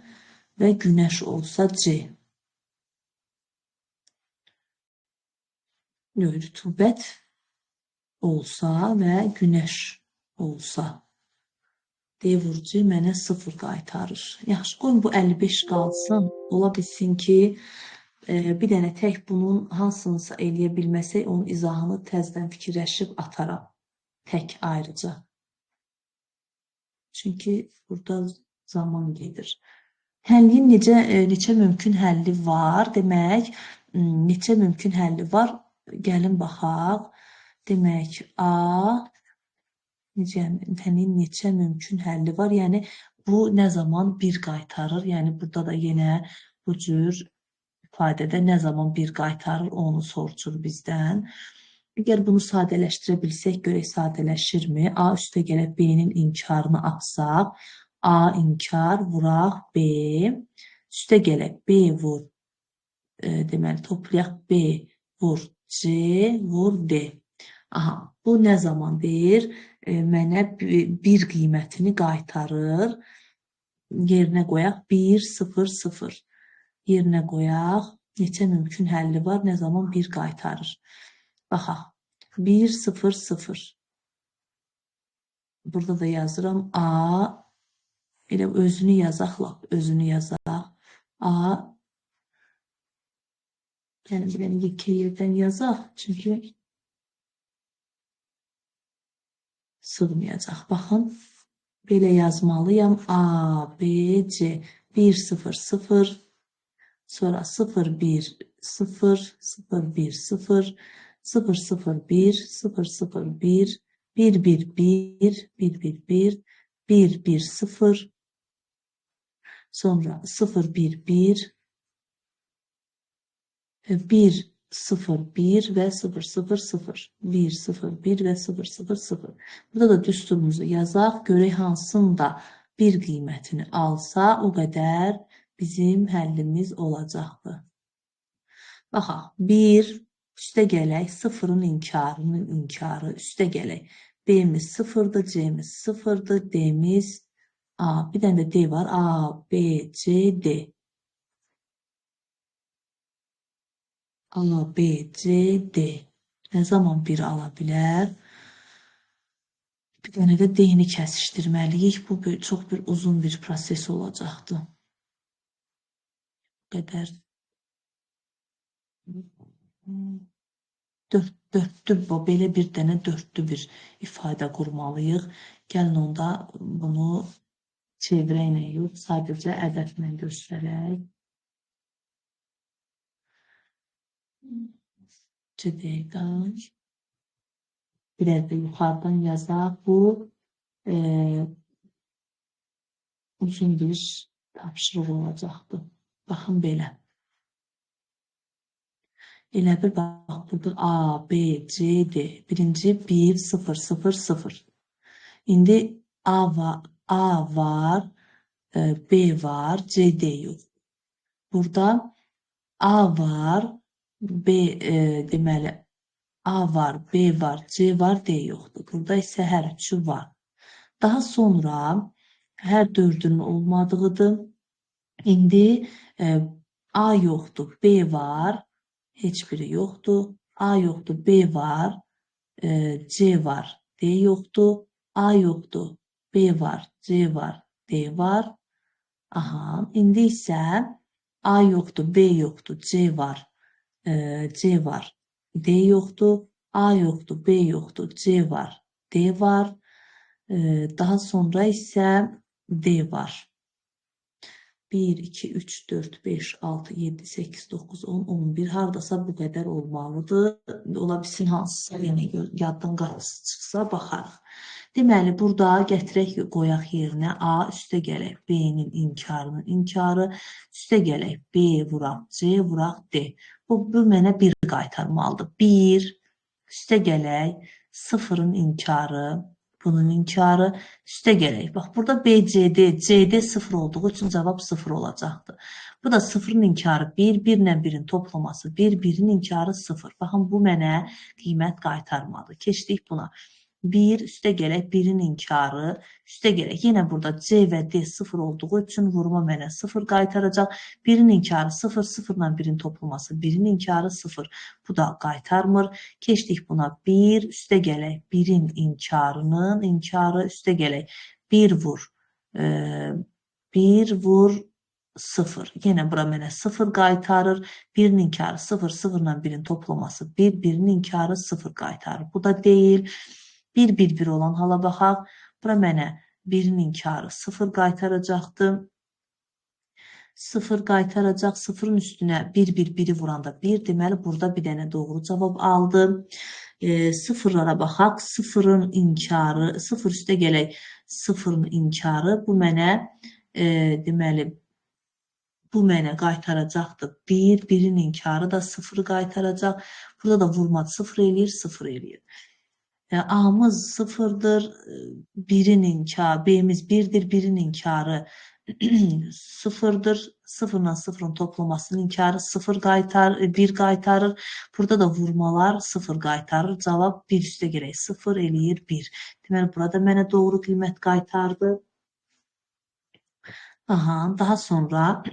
Speaker 1: və günəş olsa C. Rütubət olsa və günəş olsa, D vurucu mənə 0 qaytarır. Yaxşı, qoyun bu 55 qalsın. Ola bilsin ki, bir dənə tək bunun hansınısa eləyə bilməsək, onun izahını təzdən fikirləşib ataram. Tək ayrıca. Çünki burada zaman gedir. Həlliyin neçə mümkün həlli var? Demək, neçə mümkün həlli var? Gəlin baxaq. Demək, A, neçə mümkün həlli var? Yəni, bu nə zaman 1 qaytarır? Yəni, burada da yenə bu cür ifadədə nə zaman 1 qaytarır, onu soruşur bizdən. Əgər bunu sadələşdirə bilsək, görək sadələşirmi? A üstə gələk B-nin inkarını atsaq, A inkar, vuraq B, üstə gələk B vur, deməli, toplayaq B vur C, vur D. Aha, bu nə zaman deyir? Mənə 1 qiymətini qaytarır. Yerinə qoyaq 1, 0, 0. Yerinə qoyaq. Neçə mümkün həlli var? Nə zaman 1 qaytarır? Baxaq. 1, 0, 0. Burada da yazıram. A, elə özünü yazaq, özünü yazaq. A, yəni bir dənə yekə yerdən yazaq. Çünki sığmayacaq. Baxın, belə yazmalıyam. A, B, C, 1, 0, 0, sonra 0, 1, 0, 0, 1, 0, 0, 0, 1, 0, 0, 1, 1, 1, 1, 1, 1, 1, 1, 1, 0, sonra 0, 1, 1, 1, 0, 1 və 0, 0, 0. 1, 0, 1 və 0, 0, 0. Burada da düsturumuzu yazaq. Görək hansında 1 qiymətini alsa, o qədər bizim həllimiz olacaqdır. Baxaq. 1, üstə gələk. 0-ın inkarının inkarı. Üstə gələk. B-miz 0-dır, C-miz 0-dır, D-miz A. Bir dənə də D var. A, B, C, D. A, B, C, D. Nə zaman 1 ala bilər? Bir dənə də D-ni kəsişdirməliyik. Bu çox bir uzun bir proses olacaqdır. Bu qədər Dörtlü, belə bir dənə dörtlü bir ifadə qurmalıyıq. Gəlin onda bunu çevirəklə yox, sadəcə ədədlə göstərək. Dəqiqə. Biraz da yuxarıdan yazaq. Bu uzun bir tapşırıq olacaqdır. Baxın belə. Elə bir bax, burada A, B, C, D. Birinci 1, 0, 0, 0. İndi A var, B var, C, D yox. Burada A var, B deməli A var, B var, C var, D yoxdur. Burada isə hər üçü var. Daha sonra hər dördünün olmadığıdır. İndi A yoxdur, B var, heç biri yoxdur. A yoxdur, B var, C var, D yoxdur. A yoxdur, B var, C var, D var. Aha, indi isə A yoxdur, B yoxdur, C var, C var, D yoxdur. A yoxdur, B yoxdur, C var, D var. Daha sonra isə D var. 1, 2, 3, 4, 5, 6, 7, 8, 9, 10, 11 hardasa bu qədər olmalıdır. Ola bilsin hansısa yenə yaddan çıxsa baxarıq. Deməli, burada gətirək qoyaq yerinə A üstə gələk B-nin inkarının inkarı, üstə gələk B vuraq, C vuraq, D. Bu mənə 1 qaytarmalıdır. 1 üstə gələk 0-ın inkarı, bunun inkarı, üstə gələk. Bax, burada BCD, CD 0 olduğu üçün cavab 0 olacaqdır. Bu da 0-ın inkarı 1, 1 ilə 1-in toplaması 1, 1-in inkarı 0. Baxın, bu mənə qiymət qaytarmadı. Keçdik buna. 1 üstə gələk 1-in inkarı, üstə gələk. Yenə burada C və D 0 olduğu üçün vurma mənə 0 qaytaracaq. 1-in inkarı 0, 0 ilə 1-in toplaması 1-in inkarı 0. Bu da qaytarmır. Keçdik buna 1 üstə gələk 1-in inkarının inkarı, üstə gələk 1 vur 1 vur 0. Yenə bura mənə 0 qaytarır. 1-in inkarı 0, 0 ilə 1-in toplaması 1, 1-in inkarı 0 qaytarır. Bu da deyil. 1, 1, 1 olan hala baxaq. Bura mənə 1-in inkarı 0 qaytaracaqdır. 0 qaytaracaq. 0-ın üstünə 1, 1, 1-i vuranda 1. Deməli, burada bir dənə doğru cavab aldım. Sıfırlara baxaq. 0-ın inkarı, 0 üstə gələk 0-ın inkarı. Bu mənə, deməli, bu mənə qaytaracaqdır. 1, 1-in inkarı da 0 qaytaracaq. Burada da vurma 0 eləyir, 0 eləyir. A'mız 0'dır, 1'in inkarı, B'miz 1'dir, 1'in inkarı 0'dır. 0 ilə 0'ın toplamasının inkarı 0 qaytarır, 1 qaytarır. Burada da vurmalar 0 qaytarır. Cavab 1 üstə gələk 0 eləyir 1. Deməli, burada mənə doğru qiymət qaytardı. Aha, daha sonra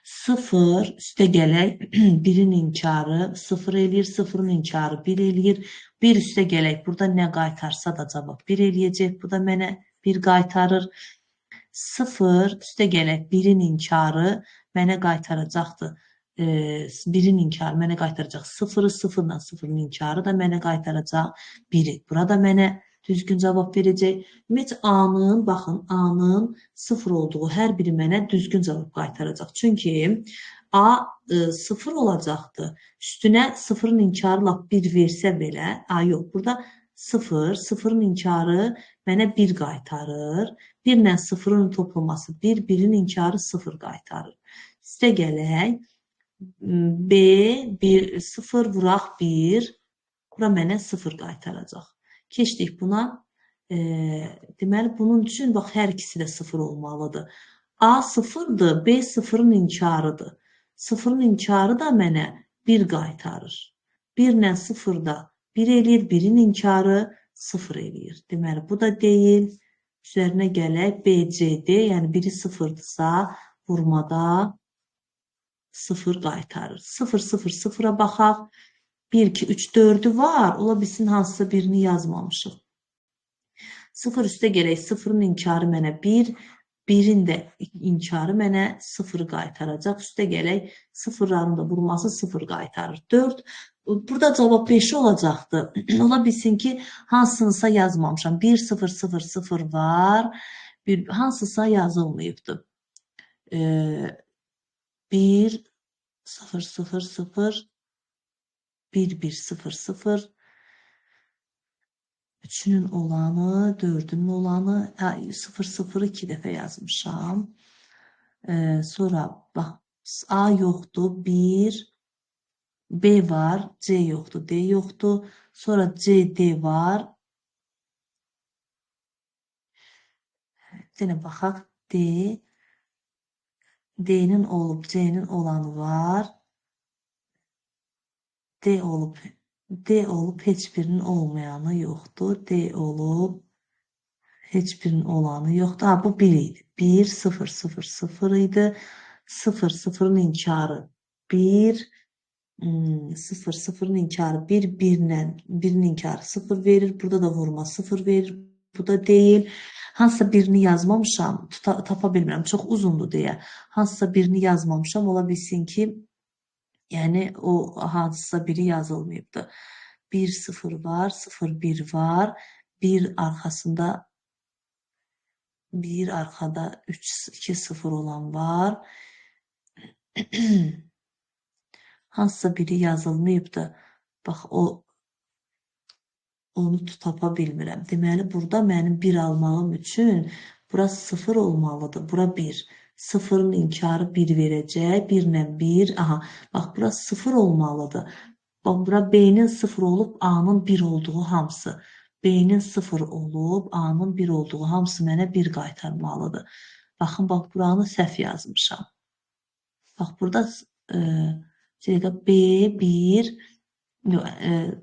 Speaker 1: 0 üstə gələk 1'in inkarı 0 eləyir, 0'ın inkarı 1 eləyir. 1 üstə gələk, burada nə qaytarsa da cavab 1 eləyəcək. Bu da mənə 1 qaytarır. 0 üstə gələk 1'in inkarı mənə qaytaracaqdır. 1'in inkarı mənə qaytaracaq 0'ı, 0 ilə 0'ın inkarı da mənə qaytaracaq 1'i. Burada mənə düzgün cavab verəcək. Ümumiyyətlə A'nın, baxın, A'nın 0 olduğu hər biri mənə düzgün cavab qaytaracaq. Çünki A 0 olacaqdır. Üstünə 0'ın inkarı lap 1 versə belə, A yox, burada 0, 0'ın inkarı mənə 1 qaytarır. 1 ilə 0'ın toplaması 1, 1'in inkarı 0 qaytarır. Üstə gələk, B, 0 vuraq 1, bura mənə 0 qaytaracaq. Keçdik buna. Deməli, bunun üçün bax, hər ikisi də 0 olmalıdır. A 0'dır, B 0'ın inkarıdır. 0'ın inkarı da mənə 1 qaytarır. 1 ilə 0 da 1 eləyir, 1'in inkarı 0 eləyir. Deməli, bu da deyil. Üzərinə gələk, B, C, D, yəni biri 0'dırsa, vurmada 0 qaytarır. 0, 0, 0'a baxaq. 1, 2, 3, 4'ü var. Ola bilsin hansısa birini yazmamışıq. 0 üstə gələk 0'ın inkarı mənə 1. 1-in də inkarı mənə 0 qaytaracaq. Üstə gələk, sıfırların da vurması 0 qaytarır. 4. Burada cavab 5 olacaqdı. Ola bilsin ki, hansınısa yazmamışam. 1, 0, 0, 0 var. Hansısa yazılmayıbdı. 1, 0, 0, 0, 1, 1, 0, 0. 3'ünün olanı, 4'ünün olanı, 0, 0, 2 dəfə yazmışam. Sonra bax, A yoxdur, 1, B var, C yoxdur, D yoxdur. Sonra C, D var. Yenə baxaq, D, D'nin olub, C'nin olanı var. D olub heç birinin olmayanı yoxdur. D olub heç birinin olanı yoxdur. Ha, bu 1 idi. 1, 0, 0, 0 idi. 0, 0'ın inkarı 1. 0, 0'ın inkarı 1, 1'in inkarı 0 verir. Burada da vurma 0 verir. Bu da değil. Hansısa birini yazmamışam. Tapa bilmirəm. Çox uzundur deyə. Hansısa birini yazmamışam. Ola bilsin ki, yəni o hansısa biri yazılmayıbdı. 1, 0 var. 0, 1 var. 1 arkasında 1 arkada 3, 2, 0 olan var. Hansısa biri yazılmayıbdı. Bax, onu tapa bilmirəm. Deməli, burada mənim 1 almağım üçün bura 0 olmalıdır. Bura 1. 0'ın inkarı 1 verəcək. 1 ilə 1. Aha, bax, bura 0 olmalıdır. Bax, bura B'nin 0 olub, A'nın 1 olduğu hamısı. B'nin 0 olub, A'nın 1 olduğu hamısı mənə 1 qaytarmalıdır. Baxın, bax, buranı səhv yazmışam. Bax, burada B1,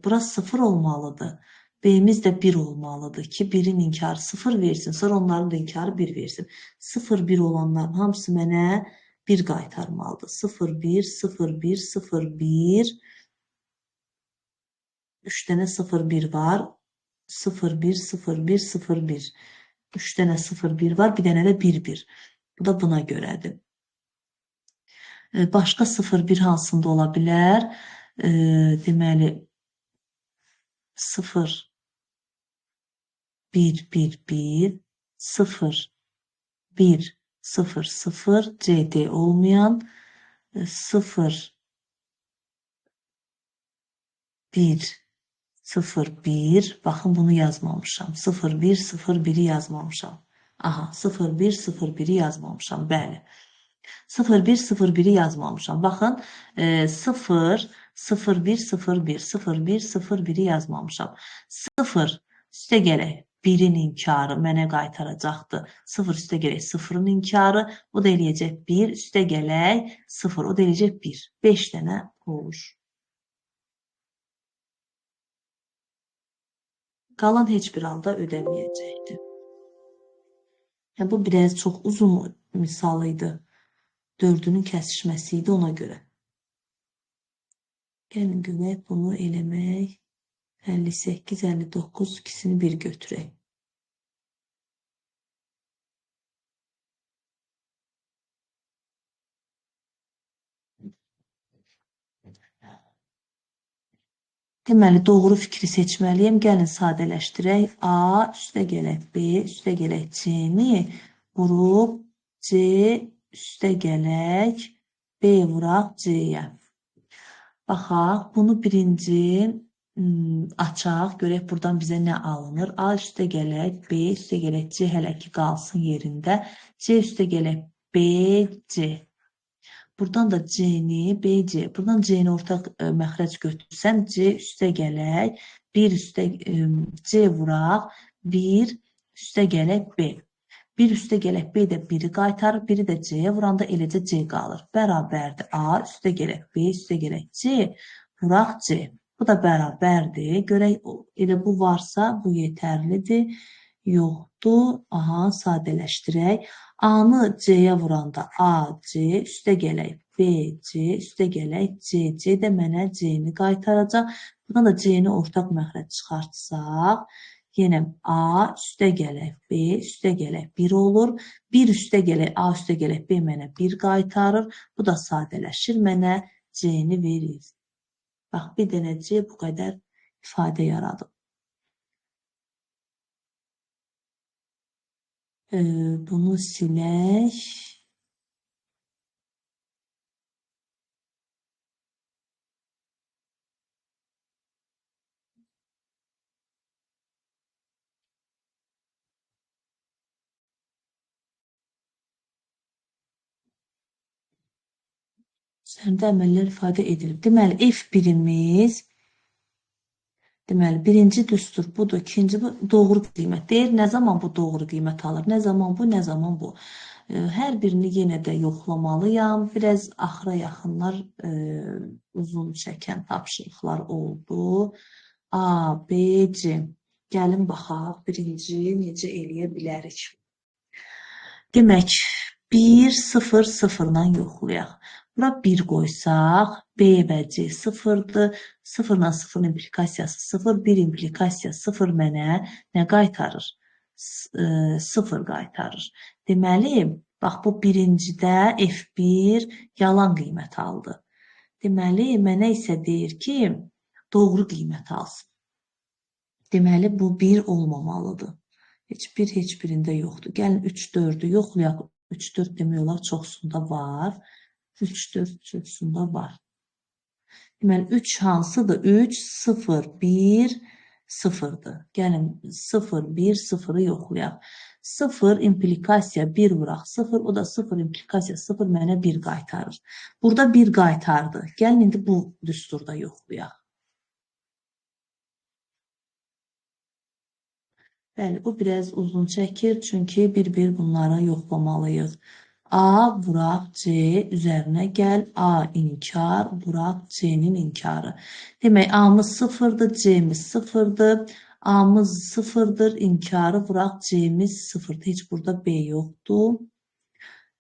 Speaker 1: burası 0 olmalıdır. B'miz də 1 olmalıdır ki, 1'in inkarı 0 versin. Sonra onların da inkarı 1 versin. 0, 1 olanların hamısı mənə 1 qaytarmalıdır. 0, 1, 0, 1, 0, 1. 3 dənə 0, 1 var. 0, 1, 0, 1, 0, 1. 3 dənə 0, 1 var. Bir dənə də 1, 1. Bu da buna görədir. Başqa 0, 1 hansında ola bilər? Deməli, 0, 1, 1, 1, 0, 1, 0, 0, CD olmayan, 0, 1, 0, 1, baxın bunu yazmamışam. 0, 1, 0, 1'i yazmamışam. Aha, 0, 1, 0, 1'i yazmamışam, bəli. 0, 1, 0, 1'i yazmamışam. Baxın, 0, 0, 1, 0, 1, 0, 1, 0, 1'i yazmamışam. 0 üstə gələk 1'in inkarı mənə qaytaracaqdır. 0 üstə gələk 0'ın inkarı, o da eləyəcək 1, üstə gələk 0, o da eləyəcək 1. 5 dənə olur. Qalan heç bir halda ödəməyəcəkdir. Yəni, bu biraz çox uzun misal idi. 4'ünün kəsişməsi idi ona görə. Gəlin görək bunu eləmək. 58, 59, ikisini bir götürək. Deməli, doğru fikri seçməliyəm. Gəlin sadələşdirək. A üstə gələk B, üstə gələk C-ni vurub C üstə gələk B vuraq C-yə. Baxaq, bunu birinci açaq. Görək, buradan bizə nə alınır. A üstə gələk B, üstə gələk C hələ ki qalsın yerində. C üstə gələk B, C. Buradan da C-ni, BC, buradan C-ni ortaq məxrəc götürsəm, C üstə gələk, 1 üstə C vuraq, 1 üstə gələk B. 1 üstə gələk B də 1'i qaytarır, 1'i də C-yə vuranda eləcə C qalır. Bərabərdir. A üstə gələk B, üstə gələk C, vuraq C. Bu da bərabərdir. Görək, elə bu varsa, bu yetərlidir. Yoxdur. Aha, sadələşdirək. A-nı C-yə vuranda A, C, üstə gələk B, C, üstə gələk C. C də mənə C-ni qaytaracaq. Buradan da C-ni ortaq məxrəc çıxartsaq, Yenə A üstə gələk B, üstə gələk 1 olur. 1 üstə gələk A üstə gələk B mənə 1 qaytarır. Bu da sadələşir, mənə C-ni verir. Bax, bir dənə C bu qədər ifadə yaradır. Bunu silək. Üzərində əməllər ifadə edilib. Deməli, F1-imiz, deməli, birinci düstur budur, ikinci bu doğru qiymət deyir. Nə zaman bu doğru qiymət alır? Nə zaman bu, nə zaman bu? Hər birini yenə də yoxlamalıyam. Biraz axıra yaxınlar uzun çəkən tapşırıqlar oldu. A, B, C. Gəlin baxaq, birinci necə eləyə bilərik? Demək, 1, 0, 0-dan yoxlayaq. Bura 1 qoysaq, B və C 0-dır. 0-la 0 implikasiyası 0, 1 implikasiya 0 mənə nə qaytarır? 0 qaytarır. Deməli, bax bu birincidə F1 yalan qiymət aldı. Deməli, mənə isə deyir ki, doğru qiymət alsın. Deməli, bu 1 olmamalıdır. Heç birində yoxdur. Gəlin 3, 4-ü yoxlayaq. 3, 4 demək olar çoxsunda var. 3, 4 çoxsunda var. Deməli, 3 hansıdır? 3, 0, 1, 0-dır. Gəlin 0, 1, 0-ı yoxlayaq. 0 implikasiya 1 vuraq 0, o da 0 implikasiya 0 mənə 1 qaytarır. Burada 1 qaytardı. Gəlin indi bu düsturda yoxlayaq. Bəli, bu biraz uzun çəkir, çünki bir-bir bunları yoxlamalıyıq. A vuraq C üzərinə gəl, A inkar, vuraq C'nin inkarı. Demək, A'mız 0-dır, C'miz 0-dır. A'mız 0-dır, inkarı vuraq C'miz 0-dır. Heç burada B yoxdur.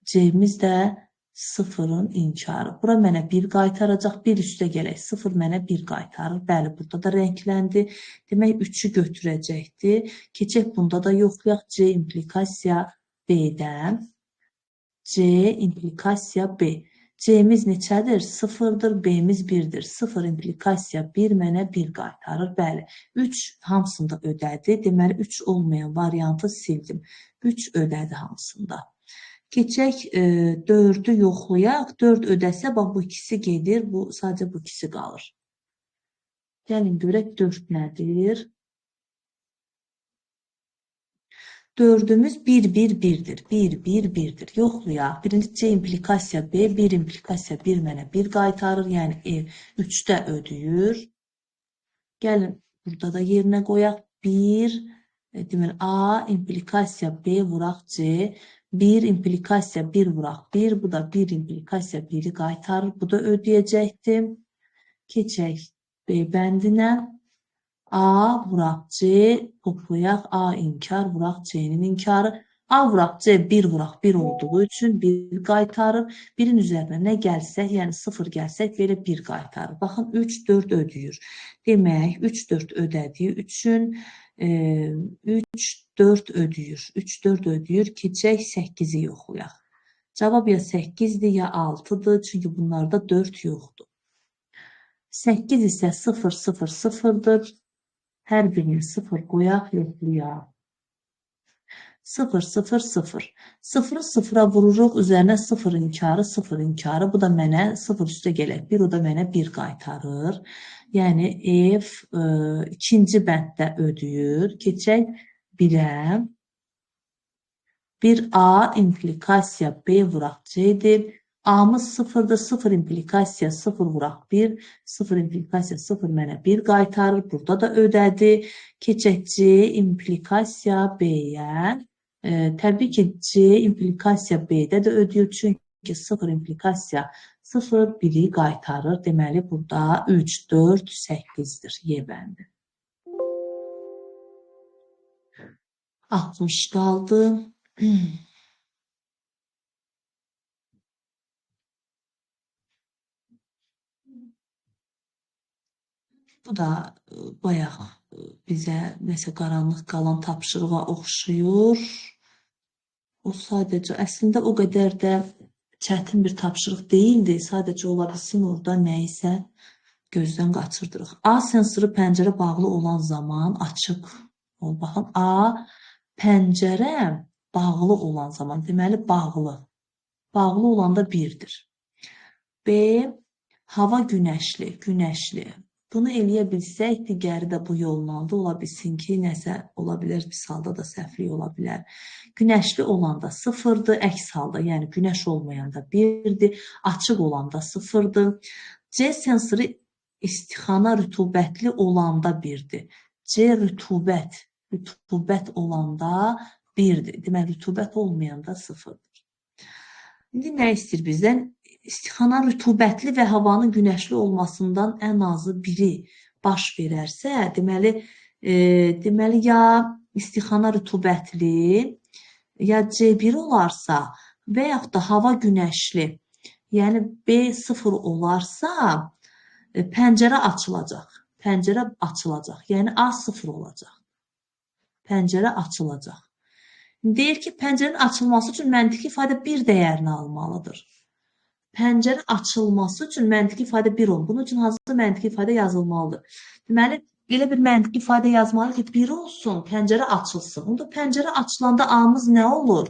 Speaker 1: C'miz də 0-ın inkarı. Bura mənə 1 qaytaracaq. 1 üstə gələk. 0 mənə 1 qaytarır. Bəli, burada da rəngləndi. Demək, 3-ü götürəcəkdi. Keçək bunda da yoxlayaq. C implikasiya B-dən. C implikasiya B. C'miz neçədir? 0-dır. B'miz 1-dir. 0 implikasiya 1 mənə 1 qaytarır. Bəli, 3 hamısında ödədi. Deməli, 3 olmayan variantı sildim. 3 ödədi hamısında. Keçək 4-ü yoxlayaq. 4 ödəsə, bax bu ikisi gedir. Bu sadəcə bu ikisi qalır. Gəlin görək 4 nədir? 4-ümüz 1, 1, 1-dir. 1, 1, 1-dir. Yoxlayaq. Birinci C implikasiya B, 1 implikasiya 1 mənə 1 qaytarır. Yəni ev 3-də ödəyir. Gəlin burada da yerinə qoyaq. 1, deməli A implikasiya B vuraq C. 1 implikasiya 1 vuraq 1. Bu da 1 implikasiya 1-i qaytarır. Bu da ödəyəcəkdir. Keçək B bəndinə. A vuraq C toplayaq. A inkar vuraq C'nin inkarı. A vuraq C 1 vuraq 1 olduğu üçün 1 qaytarır. 1-in üzərinə nə gəlsək, yəni 0 gəlsək belə 1 qaytarır. Baxın 3, 4 ödəyir. Demək 3, 4 ödədiyi üçün 3, 4 ödəyir. 3, 4 ödəyir. Keçək 8-i yoxlayaq. Cavab ya 8-dir, ya 6-dır. Çünki bunlarda 4 yoxdur. 8 isə 0, 0, 0-dır. Hər birini 0 qoyaq, yoxlayaq. 0, 0, 0. 0-ı 0-a vururuq, üzərinə 0 inkarı, 0 inkarı. Bu da mənə 0 üstə gələk 1, o da mənə 1 qaytarır. Yəni, F ikinci bənddə ödəyir. Keçək 1-ə. 1A implikasiya B vuraq C-dir. A'mız 0-dır, 0 implikasiya 0 vuraq 1. 0 implikasiya 0 mənə 1 qaytarır. Burada da ödədi. Keçək C implikasiya B-yə. Təbii ki, C implikasiya B-də də ödəyir. Çünki 0 implikasiya 0 1-i qaytarır. Deməli, burada 3, 4, 8-dir. Y bəndi. 60 qaldı. Bu da bayaq bizə nəsə qaranlıq qalan tapşırığa oxşuyur. O sadəcə əslində o qədər də çətin bir tapşırıq deyildi. Sadəcə ola bilsin orada nə isə gözdən qaçırdırıq. A sensoru pəncərə bağlı olan zaman açıq ol. Baxın, A pəncərə bağlı olan zaman, deməli bağlı. Bağlı olanda 1-dir. B hava günəşli, günəşli. Bunu eləyə bilsək, digəri də bu yolla da ola bilsin ki, nəsə ola bilər, bir halda da səhvlik ola bilər. Günəşli olanda 0-dır, əks halda, yəni günəş olmayanda 1-dir, açıq olanda 0-dır. C sensoru istixana rütubətli olanda 1-dir. C rütubət olanda 1-dir. Demək, rütubət olmayanda 0-dır. İndi nə istəyir bizdən? İstixana rütubətli və havanın günəşli olmasından ən azı biri baş verərsə, deməli ya istixana rütubətli, ya C1 olarsa və yaxud da hava günəşli, yəni B0 olarsa, pəncərə açılacaq. Pəncərə açılacaq, yəni A0 olacaq. Pəncərə açılacaq. Deyir ki, pəncərənin açılması üçün məntiqi ifadə 1 dəyərini almalıdır. Pəncərə açılması üçün məntiqi ifadə 1 olmalı. Bunun üçün hansı məntiqi ifadə yazılmalıdır? Deməli, elə bir məntiqi ifadə yazmalı ki, 1 olsun, pəncərə açılsın. Onda pəncərə açılanda A-mız nə olur?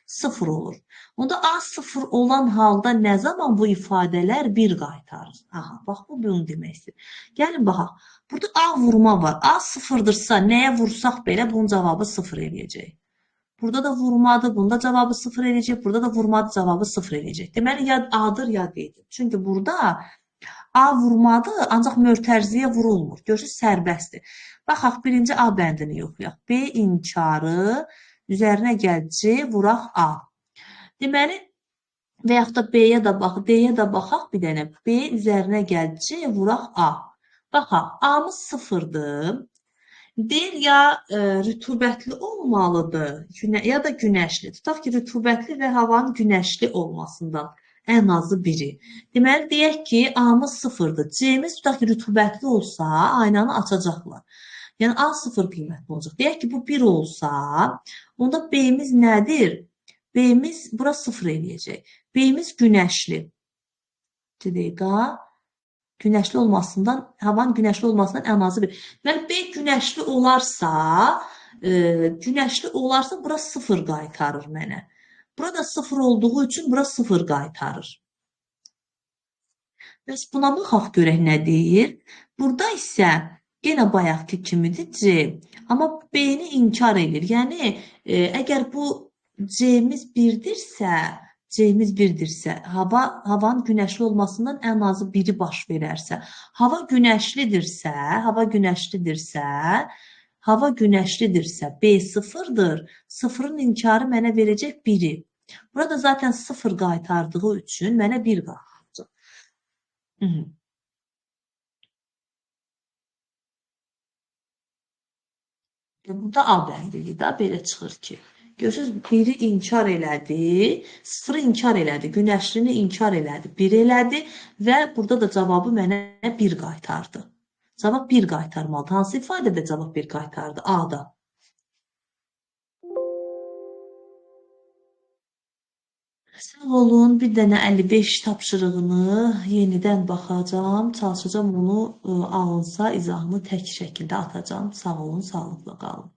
Speaker 1: 0 olur. Onda A0 olan halda nə zaman bu ifadələr 1 qaytarır? Aha, bax, bu bunu demək istəyir. Gəlin, baxaq. Burada A vurma var. A 0-dırsa, nəyə vursaq belə bunun cavabı 0 eləyəcək. Burada da vurmadır, bunda cavabı 0 eləyəcək, burada da vurmadır, cavabı 0 eləyəcək. Deməli, ya A-dır, ya D-dir. Çünki burada A vurmadır, ancaq mötərziyə vurulmur. Görürsünüz, sərbəstdir. Baxaq, birinci A bəndini yoxlayaq. B inkarı, üzərinə gəl C, vuraq A. Deməli, və yaxud da B-yə də baxaq, D-yə də baxaq bir dənə. B üzərinə gəl C, vuraq A. Baxaq, A-mız 0-dır. Deyir ya rütubətli olmalıdır, ya da günəşli. Tutaq ki, rütubətli və havanın günəşli olmasından ən azı biri. Deməli, deyək ki, A-mız 0-dır. C-miz tutaq ki, rütubətli olsa, aynanı açacaqlar. Yəni, A 0 qiymətli olacaq. Deyək ki, bu 1 olsa, onda B-miz nədir? B-miz bura 0 eləyəcək. B-miz günəşli. Dəqiqə. Günəşli olmasından, havanın günəşli olmasından ən azı bir. Deməli, B günəşli olarsa, bura 0 qaytarır mənə. Burada 0 olduğu üçün bura 0 qaytarır. Bəs buna baxaq görək nə deyir. Burada isə yenə bayaqki kimidir C. Amma B-ni inkar edir. Yəni, əgər bu C-miz 1-dirsə, havanın günəşli olmasından ən azı biri baş verərsə, hava günəşlidirsə, B 0-dır, 0-ın inkarı mənə verəcək 1-i. Burada zaten 0 qaytardığı üçün mənə 1 qalacaq. Burada A bəndidir də, belə çıxır ki. Görürsünüz, 1-i inkar elədi, 0-ı inkar elədi, günəşlini inkar elədi, 1 elədi və burada da cavabı mənə 1 qaytardı. Cavab 1 qaytarmalıdır. Hansı ifadədə cavab 1 qaytardı? A-da. Sağ olun, bir dənə 55 tapşırığını yenidən baxacağım, çalışacağım onu alınsa izahını tək şəkildə atacağım. Sağ olun, sağlıqla qalın.